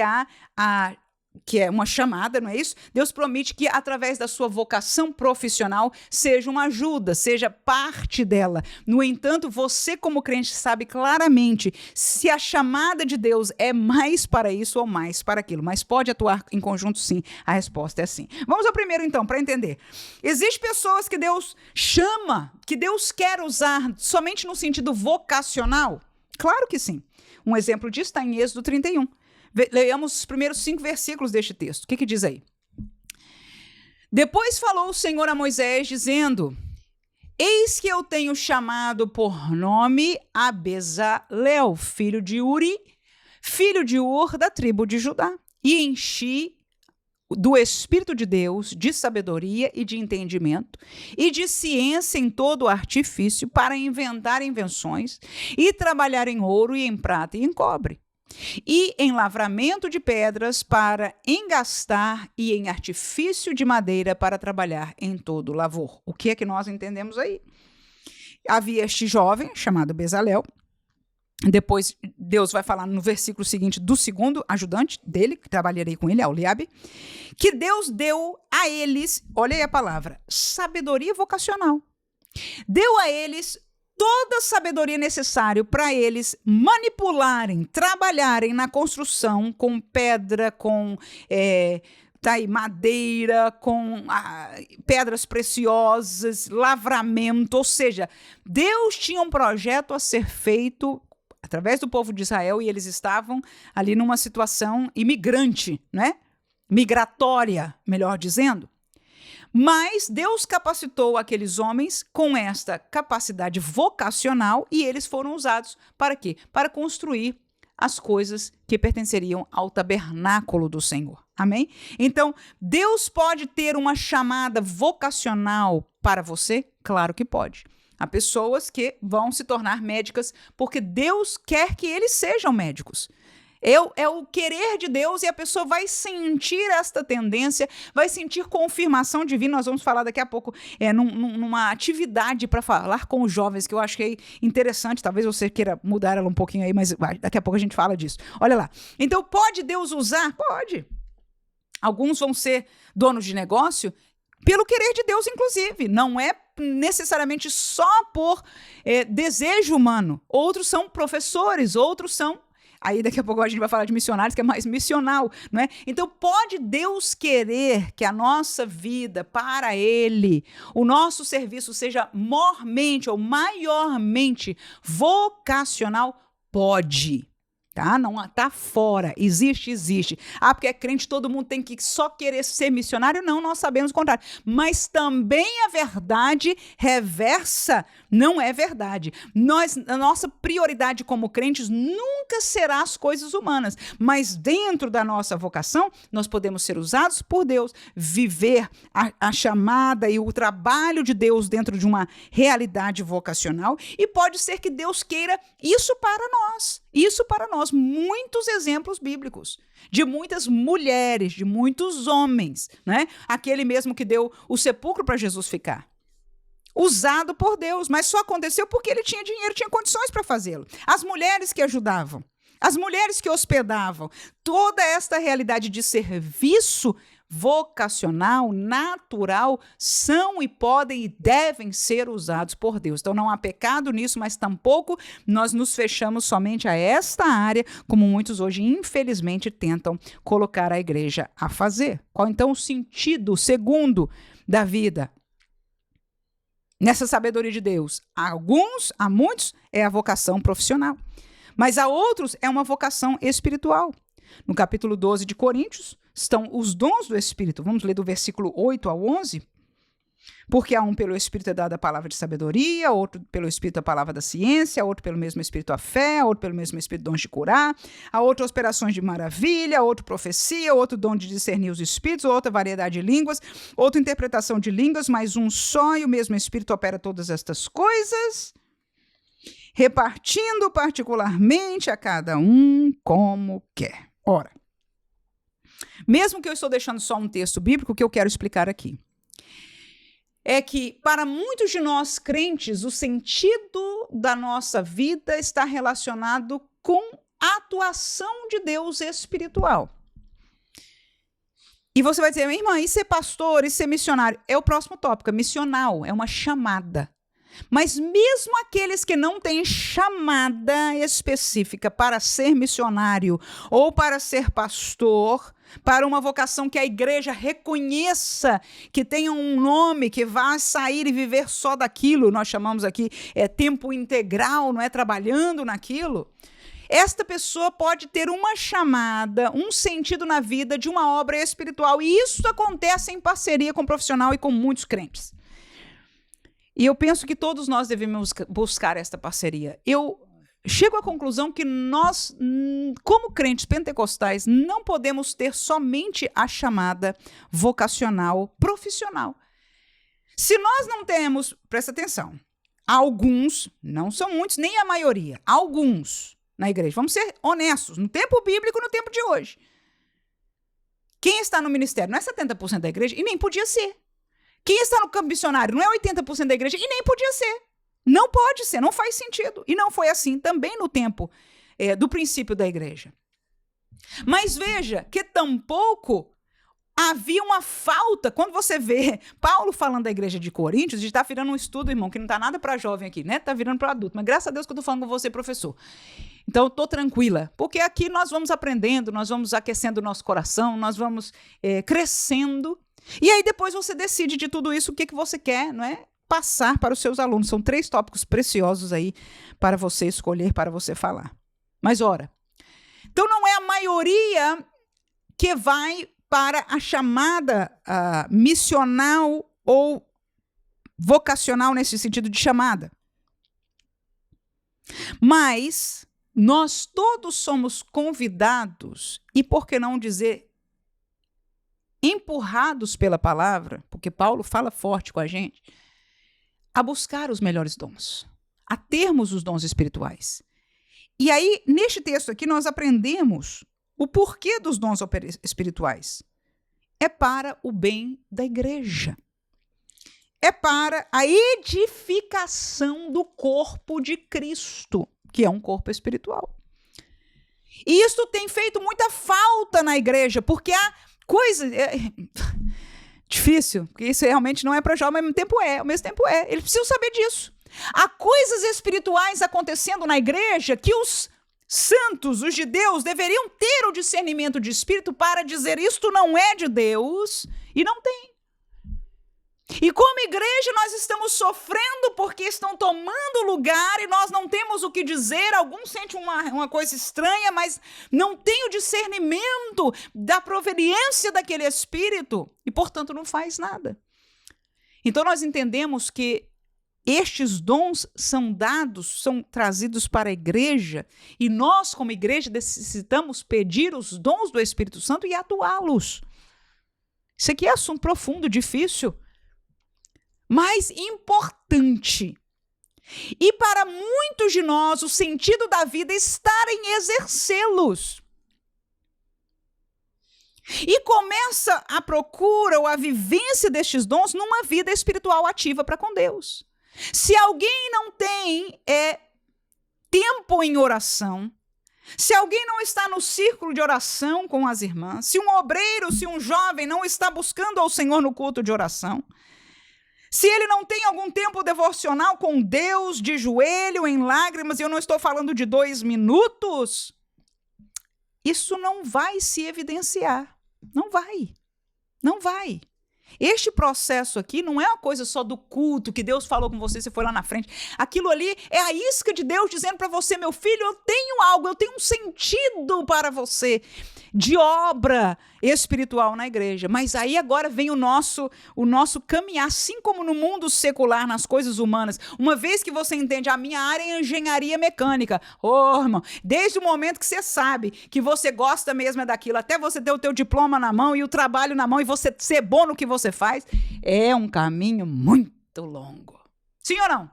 que é uma chamada, não é isso? Deus promete que, através da sua vocação profissional, seja uma ajuda, seja parte dela. No entanto, você, como crente, sabe claramente se a chamada de Deus é mais para isso ou mais para aquilo. Mas pode atuar em conjunto, sim. A resposta é sim. Vamos ao primeiro, então, para entender. Existem pessoas que Deus chama, que Deus quer usar somente no sentido vocacional? Claro que sim. Um exemplo disso está em Êxodo 31. Leamos os primeiros 5 versículos deste texto. O que diz aí? Depois falou o Senhor a Moisés, dizendo: Eis que eu tenho chamado por nome a Bezalel, filho de Uri, filho de Ur, da tribo de Judá, e enchi do Espírito de Deus, de sabedoria e de entendimento, e de ciência em todo o artifício, para inventar invenções, e trabalhar em ouro e em prata e em cobre, e em lavramento de pedras para engastar, e em artifício de madeira para trabalhar em todo lavor. O que é que nós entendemos aí? Havia este jovem chamado Bezalel. Depois Deus vai falar no versículo seguinte do segundo ajudante dele, que trabalharei com ele, Eliabe, que Deus deu a eles, olha aí a palavra, sabedoria vocacional. Deu a eles toda a sabedoria necessária para eles manipularem, trabalharem na construção com pedra, com madeira, com pedras preciosas, lavramento. Ou seja, Deus tinha um projeto a ser feito através do povo de Israel, e eles estavam ali numa situação imigrante, né? Migratória, melhor dizendo. Mas Deus capacitou aqueles homens com esta capacidade vocacional, e eles foram usados para quê? Para construir as coisas que pertenceriam ao tabernáculo do Senhor. Amém? Então, Deus pode ter uma chamada vocacional para você? Claro que pode. Há pessoas que vão se tornar médicas porque Deus quer que eles sejam médicos. É o querer de Deus, e a pessoa vai sentir esta tendência, vai sentir confirmação divina. Nós vamos falar daqui a pouco numa atividade para falar com os jovens, que eu achei interessante. Talvez você queira mudar ela um pouquinho aí, mas daqui a pouco a gente fala disso. Olha lá. Então, pode Deus usar? Pode. Alguns vão ser donos de negócio pelo querer de Deus, inclusive. Não é necessariamente só por desejo humano. Outros são professores, outros são... Aí daqui a pouco a gente vai falar de missionários, que é mais missional, não é? Então pode Deus querer que a nossa vida para Ele, o nosso serviço seja mormente ou maiormente vocacional? Pode. Tá? Não tá fora, existe. Porque é crente, todo mundo tem que só querer ser missionário? Não, nós sabemos o contrário. Mas também a verdade reversa não é verdade. A nossa prioridade como crentes nunca será as coisas humanas, mas dentro da nossa vocação, nós podemos ser usados por Deus, viver a chamada e o trabalho de Deus dentro de uma realidade vocacional, e pode ser que Deus queira isso para nós. Muitos exemplos bíblicos de muitas mulheres, de muitos homens, né? Aquele mesmo que deu o sepulcro para Jesus ficar. Usado por Deus, mas só aconteceu porque ele tinha dinheiro, tinha condições para fazê-lo. As mulheres que ajudavam, as mulheres que hospedavam, toda esta realidade de serviço vocacional, natural, são e podem e devem ser usados por Deus. Então não há pecado nisso, mas tampouco nós nos fechamos somente a esta área, como muitos hoje, infelizmente, tentam colocar a igreja a fazer. Qual então o sentido segundo da vida? Nessa sabedoria de Deus, a muitos é a vocação profissional, mas a outros é uma vocação espiritual. No capítulo 12 de Coríntios, estão os dons do Espírito. Vamos ler do versículo 8 ao 11. Porque a um pelo Espírito é dada a palavra de sabedoria, a outro pelo Espírito a palavra da ciência, a outro pelo mesmo Espírito a fé, a outro pelo mesmo Espírito dons de curar, a outro operações de maravilha, a outro profecia, a outro dom de discernir os espíritos, a outra variedade de línguas, outra interpretação de línguas, mas um só e o mesmo Espírito opera todas estas coisas, repartindo particularmente a cada um como quer. Ora, mesmo que eu estou deixando só um texto bíblico, o que eu quero explicar aqui é que, para muitos de nós crentes, o sentido da nossa vida está relacionado com a atuação de Deus espiritual. E você vai dizer, minha irmã, e ser pastor, e ser missionário? É o próximo tópico, é missional, é uma chamada. Mas mesmo aqueles que não têm chamada específica para ser missionário ou para ser pastor, para uma vocação que a igreja reconheça, que tenha um nome, que vá sair e viver só daquilo, nós chamamos aqui tempo integral, não é, trabalhando naquilo, esta pessoa pode ter uma chamada, um sentido na vida de uma obra espiritual, e isso acontece em parceria com o profissional e com muitos crentes. E eu penso que todos nós devemos buscar esta parceria. Eu chego à conclusão que nós, como crentes pentecostais, não podemos ter somente a chamada vocacional profissional. Se nós não temos, presta atenção, alguns, não são muitos, nem a maioria, alguns na igreja, vamos ser honestos, no tempo bíblico, no tempo de hoje. Quem está no ministério não é 70% da igreja e nem podia ser. Quem está no campo missionário não é 80% da igreja e nem podia ser. Não pode ser, não faz sentido. E não foi assim também no tempo do princípio da igreja. Mas veja que tampouco havia uma falta. Quando você vê Paulo falando da igreja de Coríntios, a gente está virando um estudo, irmão, que não está nada para jovem aqui, né? Está virando para adulto. Mas graças a Deus que eu estou falando com você, professor. Então, eu estou tranquila, porque aqui nós vamos aprendendo, nós vamos aquecendo o nosso coração, nós vamos crescendo. E aí depois você decide de tudo isso o que você quer, não é? Passar para os seus alunos. São 3 tópicos preciosos aí para você escolher, para você falar. Mas ora, então não é a maioria que vai para a chamada missional ou vocacional nesse sentido de chamada. Mas nós todos somos convidados, e por que não dizer empurrados pela palavra, porque Paulo fala forte com a gente, a buscar os melhores dons, a termos os dons espirituais. E aí, neste texto aqui, nós aprendemos o porquê dos dons espirituais. É para o bem da igreja. É para a edificação do corpo de Cristo, que é um corpo espiritual. E isso tem feito muita falta na igreja, porque há coisa... difícil, porque isso realmente não é para jovem, ao mesmo tempo é. Eles precisam saber disso. Há coisas espirituais acontecendo na igreja que os santos, os de Deus, deveriam ter o discernimento de espírito para dizer isto não é de Deus, e não tem. E como igreja nós estamos sofrendo porque estão tomando lugar e nós não temos o que dizer. Alguns sentem uma coisa estranha, mas não tem o discernimento da proveniência daquele espírito e, portanto, não faz nada. Então nós entendemos que estes dons são dados, são trazidos para a igreja e nós, como igreja, necessitamos pedir os dons do Espírito Santo e atuá-los. Isso aqui é assunto profundo, difícil, mas importante. E para muitos de nós, o sentido da vida está em exercê-los. E começa a procura ou a vivência destes dons numa vida espiritual ativa para com Deus. Se alguém não tem tempo em oração, se alguém não está no círculo de oração com as irmãs, se um obreiro, se um jovem não está buscando ao Senhor no culto de oração, se ele não tem algum tempo devocional com Deus, de joelho, em lágrimas, e eu não estou falando de 2 minutos, isso não vai se evidenciar. Não vai. Não vai. Este processo aqui não é uma coisa só do culto, que Deus falou com você, você foi lá na frente. Aquilo ali é a isca de Deus dizendo para você, meu filho, eu tenho algo, eu tenho um sentido para você de obra espiritual na igreja. Mas aí agora vem o nosso caminhar, assim como no mundo secular, nas coisas humanas. Uma vez que você entende, a minha área é engenharia mecânica. Irmão, desde o momento que você sabe que você gosta mesmo daquilo, até você ter o teu diploma na mão e o trabalho na mão e você ser bom no que você faz, é um caminho muito longo. Sim ou não?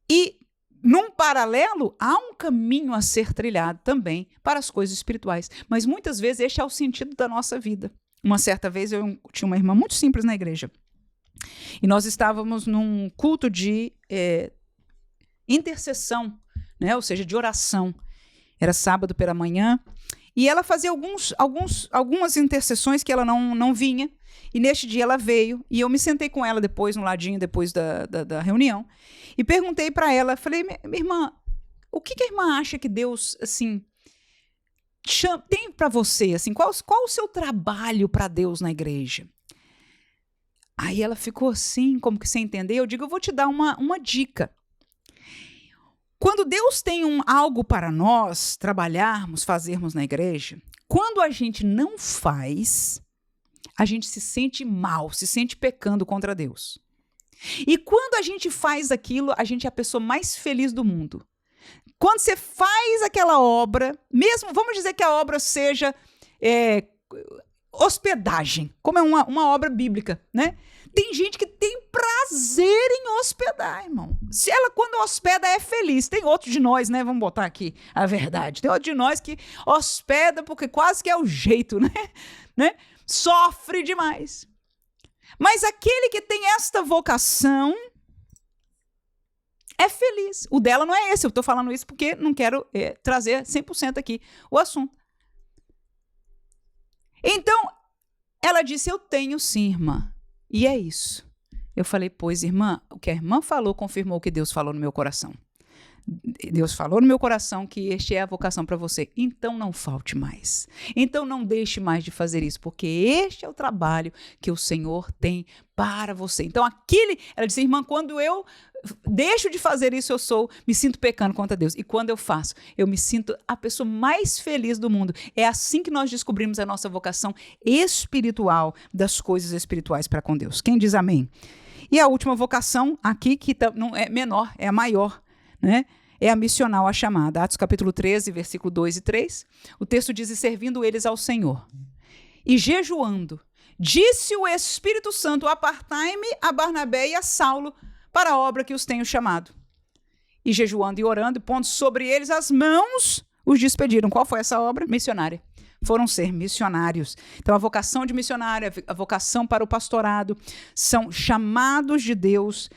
E num paralelo, há um caminho a ser trilhado também para as coisas espirituais. Mas muitas vezes este é o sentido da nossa vida. Uma certa vez eu tinha uma irmã muito simples na igreja. E nós estávamos num culto de intercessão, né? Ou seja, de oração. Era sábado pela manhã. E ela fazia algumas intercessões que ela não vinha. E neste dia ela veio. E eu me sentei com ela depois, no ladinho, depois da reunião. E perguntei para ela, falei, minha irmã, o que a irmã acha que Deus, assim, tem para você? Assim, qual o seu trabalho para Deus na igreja? Aí ela ficou assim, como que sem entender. Eu digo, eu vou te dar uma dica. Quando Deus tem algo para nós trabalharmos, fazermos na igreja, quando a gente não faz, a gente se sente mal, se sente pecando contra Deus. E quando a gente faz aquilo, a gente é a pessoa mais feliz do mundo. Quando você faz aquela obra, mesmo, vamos dizer que a obra seja hospedagem, como é uma obra bíblica, né? Tem gente que tem prazer em hospedar, irmão. Se ela, quando hospeda, é feliz. Tem outro de nós, né? Vamos botar aqui a verdade. Tem outro de nós que hospeda porque quase que é o jeito, né? Sofre demais. Mas aquele que tem esta vocação é feliz. O dela não é esse. Eu estou falando isso porque não quero trazer 100% aqui o assunto. Então, ela disse, eu tenho sim, irmã. E é isso. Eu falei, pois, irmã, o que a irmã falou confirmou o que Deus falou no meu coração. Deus falou no meu coração que este é a vocação para você. Então não falte mais. Então não deixe mais de fazer isso, porque este é o trabalho que o Senhor tem para você. Então ela disse, irmã, quando eu deixo de fazer isso, me sinto pecando contra Deus. E quando eu faço, eu me sinto a pessoa mais feliz do mundo. É assim que nós descobrimos a nossa vocação espiritual das coisas espirituais para com Deus. Quem diz amém? E a última vocação aqui, que não é menor, é a maior, né? É a missional, a chamada. Atos capítulo 13, versículo 2 e 3. O texto diz, e servindo eles ao Senhor, e jejuando, disse o Espírito Santo, apartai-me a Barnabé e a Saulo para a obra que os tenho chamado. e jejuando e orando, pondo sobre eles as mãos, os despediram. Qual foi essa obra? Missionária. Foram ser missionários. Então, a vocação de missionário, a vocação para o pastorado, são chamados de Deus,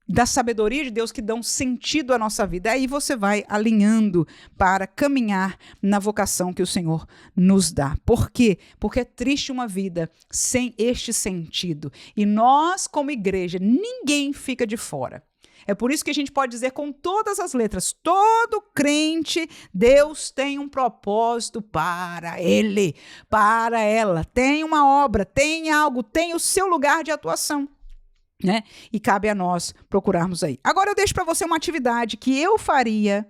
da sabedoria de Deus, que dão sentido à nossa vida. Aí você vai alinhando para caminhar na vocação que o Senhor nos dá. Por quê? Porque é triste uma vida sem este sentido. E nós, como igreja, ninguém fica de fora. É por isso que a gente pode dizer com todas as letras, todo crente, Deus tem um propósito para ele, para ela. Tem uma obra, tem algo, tem o seu lugar de atuação. Né? E cabe a nós procurarmos aí. Agora eu deixo para você uma atividade que eu faria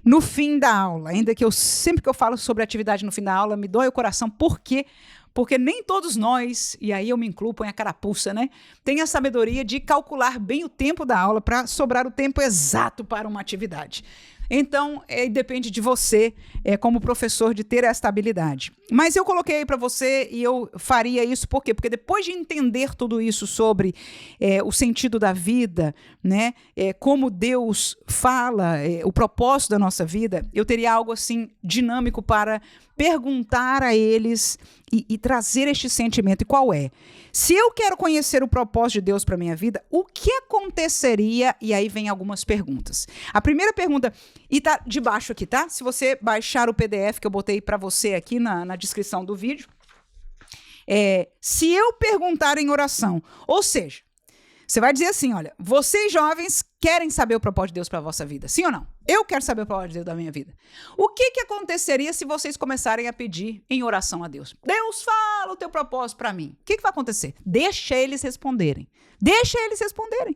no fim da aula, ainda que sempre que eu falo sobre atividade no fim da aula, me dói o coração. Por quê? Porque nem todos nós, e aí eu me incluo, põe a carapuça, né? Tem a sabedoria de calcular bem o tempo da aula para sobrar o tempo exato para uma atividade. Então, depende de você, como professor, de ter esta habilidade. Mas eu coloquei aí para você e eu faria isso por quê? Porque depois de entender tudo isso sobre o sentido da vida, né, como Deus fala, o propósito da nossa vida, eu teria algo assim dinâmico para perguntar a eles e trazer este sentimento. E qual é? Se eu quero conhecer o propósito de Deus para a minha vida, o que aconteceria? E aí vem algumas perguntas. A primeira pergunta, e tá debaixo aqui, tá? Se você baixar o PDF que eu botei para você aqui na descrição do vídeo, se eu perguntar em oração, ou seja, você vai dizer assim, olha, vocês jovens querem saber o propósito de Deus para a vossa vida, sim ou não? Eu quero saber o propósito de Deus da minha vida. O que aconteceria se vocês começarem a pedir em oração a Deus? Deus, fala o teu propósito para mim. O que vai acontecer? Deixa eles responderem. Deixa eles responderem.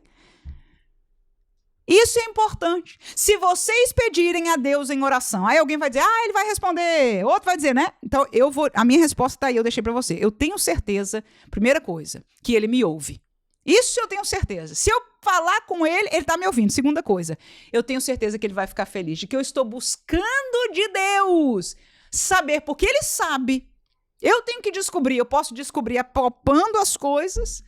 Isso é importante. Se vocês pedirem a Deus em oração, aí alguém vai dizer, ele vai responder, outro vai dizer, né? Então, a minha resposta está aí, eu deixei para você. Eu tenho certeza, primeira coisa, que ele me ouve. Isso eu tenho certeza. Se eu falar com ele, ele está me ouvindo. Segunda coisa, eu tenho certeza que ele vai ficar feliz de que eu estou buscando de Deus saber, porque ele sabe. Eu tenho que descobrir, eu posso descobrir apalpando as coisas,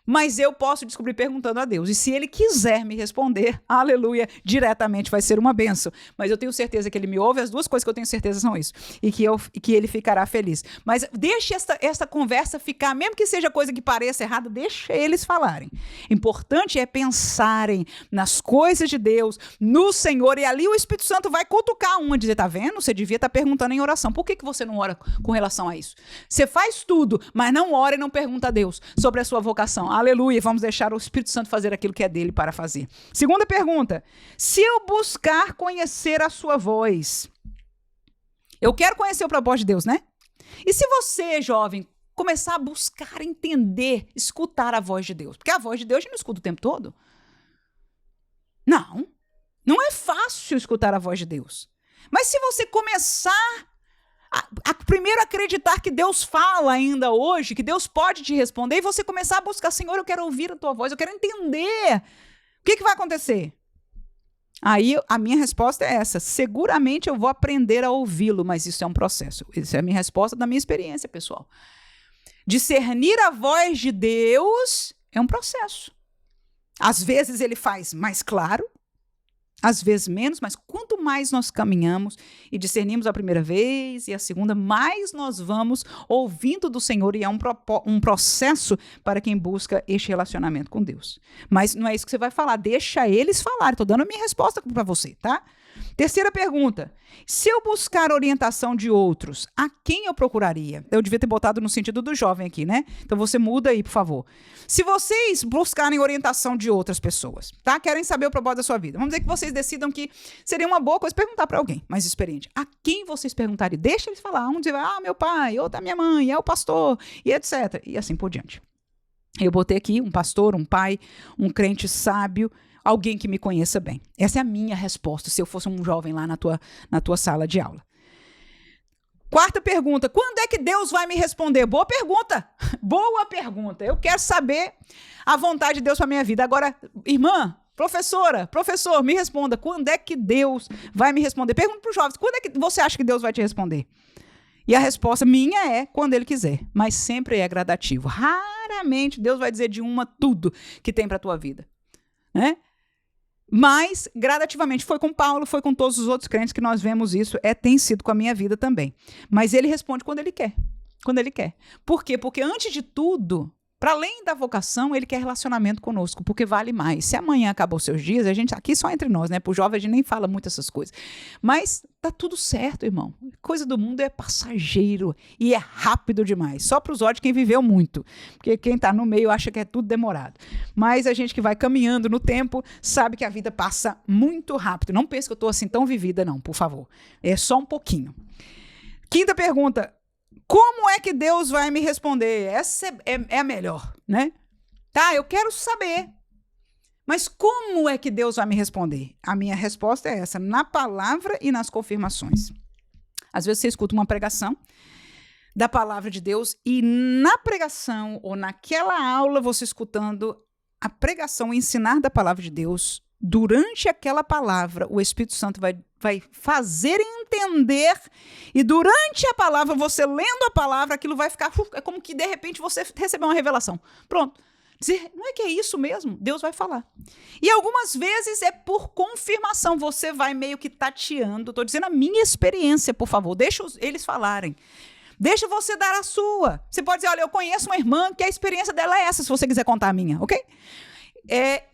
mas eu posso descobrir perguntando a Deus. E se ele quiser me responder, aleluia, diretamente vai ser uma bênção. Mas eu tenho certeza que ele me ouve, as duas coisas que eu tenho certeza são isso. E que ele ficará feliz. Mas deixe esta conversa ficar, mesmo que seja coisa que pareça errada, deixa eles falarem. Importante é pensarem nas coisas de Deus, no Senhor, e ali o Espírito Santo vai cutucar e dizer, tá vendo? Você devia estar perguntando em oração. Por que você não ora com relação a isso? Você faz tudo, mas não ora e não pergunta a Deus sobre a sua vocação. Aleluia, vamos deixar o Espírito Santo fazer aquilo que é dele para fazer. Segunda pergunta, se eu buscar conhecer a sua voz, eu quero conhecer o propósito de Deus, né? E se você, jovem, começar a buscar entender, escutar a voz de Deus? Porque a voz de Deus a gente não escuta o tempo todo. Não é fácil escutar a voz de Deus. Mas se você começar a primeiro acreditar que Deus fala ainda hoje, que Deus pode te responder, e você começar a buscar, Senhor, eu quero ouvir a tua voz, eu quero entender. O que vai acontecer? Aí a minha resposta é essa, seguramente eu vou aprender a ouvi-lo, mas isso é um processo. Essa é a minha resposta da minha experiência, pessoal. Discernir a voz de Deus é um processo. Às vezes ele faz mais claro, às vezes menos, mas quanto mais nós caminhamos e discernimos a primeira vez e a segunda, mais nós vamos ouvindo do Senhor, e é um processo para quem busca este relacionamento com Deus. Mas não é isso que você vai falar, deixa eles falar. Estou dando a minha resposta para você, tá? Terceira pergunta, se eu buscar orientação de outros, a quem eu procuraria? Eu devia ter botado no sentido do jovem aqui, né? Então você muda aí, por favor. Se vocês buscarem orientação de outras pessoas, tá? Querem saber o propósito da sua vida. Vamos dizer que vocês decidam que seria uma boa coisa perguntar para alguém mais experiente. A quem vocês perguntariam? Deixa eles falar. Um dizer, meu pai, outra minha mãe, é o pastor, e etc. E assim por diante. Eu botei aqui um pastor, um pai, um crente sábio, alguém que me conheça bem. Essa é a minha resposta, se eu fosse um jovem lá na tua sala de aula. Quarta pergunta, quando é que Deus vai me responder? Boa pergunta, boa pergunta. Eu quero saber a vontade de Deus para a minha vida. Agora, irmã, professora, professor, me responda, quando é que Deus vai me responder? Pergunta para os jovens, quando é que você acha que Deus vai te responder? E a resposta minha é quando ele quiser, mas sempre é gradativo. Raramente Deus vai dizer de uma tudo que tem para a tua vida, né? Mas, gradativamente, foi com Paulo, foi com todos os outros crentes que nós vemos isso, tem sido com a minha vida também. Mas ele responde quando ele quer. Quando ele quer. Por quê? Porque antes de tudo, para além da vocação, ele quer relacionamento conosco, porque vale mais. Se amanhã acabou os seus dias, a gente aqui só entre nós, né? Pro jovem a gente nem fala muito essas coisas. Mas tá tudo certo, irmão. Coisa do mundo é passageiro e é rápido demais. Só para os olhos de quem viveu muito. Porque quem tá no meio acha que é tudo demorado. Mas a gente que vai caminhando no tempo sabe que a vida passa muito rápido. Não pense que eu tô assim tão vivida, não, por favor. É só um pouquinho. Quinta pergunta. Como é que Deus vai me responder? Essa é a melhor, né? Tá, eu quero saber. Mas como é que Deus vai me responder? A minha resposta é essa, na palavra e nas confirmações. Às vezes você escuta uma pregação da palavra de Deus e na pregação ou naquela aula você escutando a pregação, o ensinar da palavra de Deus, durante aquela palavra, o Espírito Santo vai fazer entender, e durante a palavra, você lendo a palavra, aquilo vai ficar, é como que de repente você recebeu uma revelação. Pronto. Dizer, não é que é isso mesmo? Deus vai falar. E algumas vezes é por confirmação, você vai meio que tateando, estou dizendo a minha experiência, por favor, deixa eles falarem. Deixa você dar a sua. Você pode dizer, olha, eu conheço uma irmã que a experiência dela é essa, se você quiser contar a minha, ok?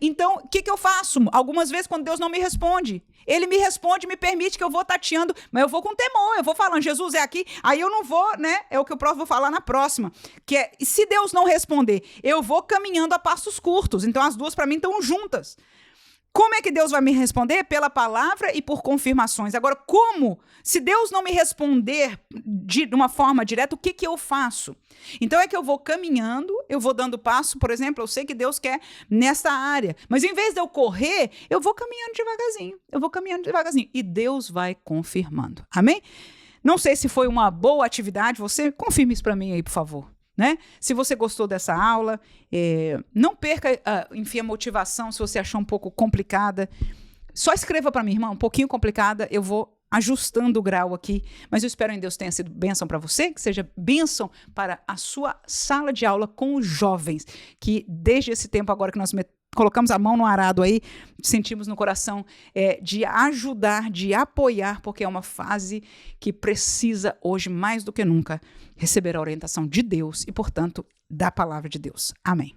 Então, o que eu faço? Algumas vezes, quando Deus não me responde, ele me responde, me permite que eu vou tateando, mas eu vou com temor, eu vou falando, Jesus é aqui, aí eu não vou, né? É o que eu vou falar na próxima, que é, se Deus não responder, eu vou caminhando a passos curtos, então as duas para mim estão juntas. Como é que Deus vai me responder? Pela palavra e por confirmações. Agora, como? Se Deus não me responder de uma forma direta, o que eu faço? Então é que eu vou caminhando, eu vou dando passo, por exemplo, eu sei que Deus quer nessa área, mas em vez de eu correr, eu vou caminhando devagarzinho, e Deus vai confirmando. Amém? Não sei se foi uma boa atividade, você confirme isso para mim aí, por favor. Né? Se você gostou dessa aula, não perca, enfim, a motivação se você achou um pouco complicada. Só escreva para mim, irmã, um pouquinho complicada, eu vou ajustando o grau aqui, mas eu espero em Deus tenha sido bênção para você, que seja bênção para a sua sala de aula com os jovens, que desde esse tempo agora que nós colocamos a mão no arado aí, sentimos no coração de ajudar, de apoiar, porque é uma fase que precisa hoje, mais do que nunca, receber a orientação de Deus e, portanto, da palavra de Deus. Amém.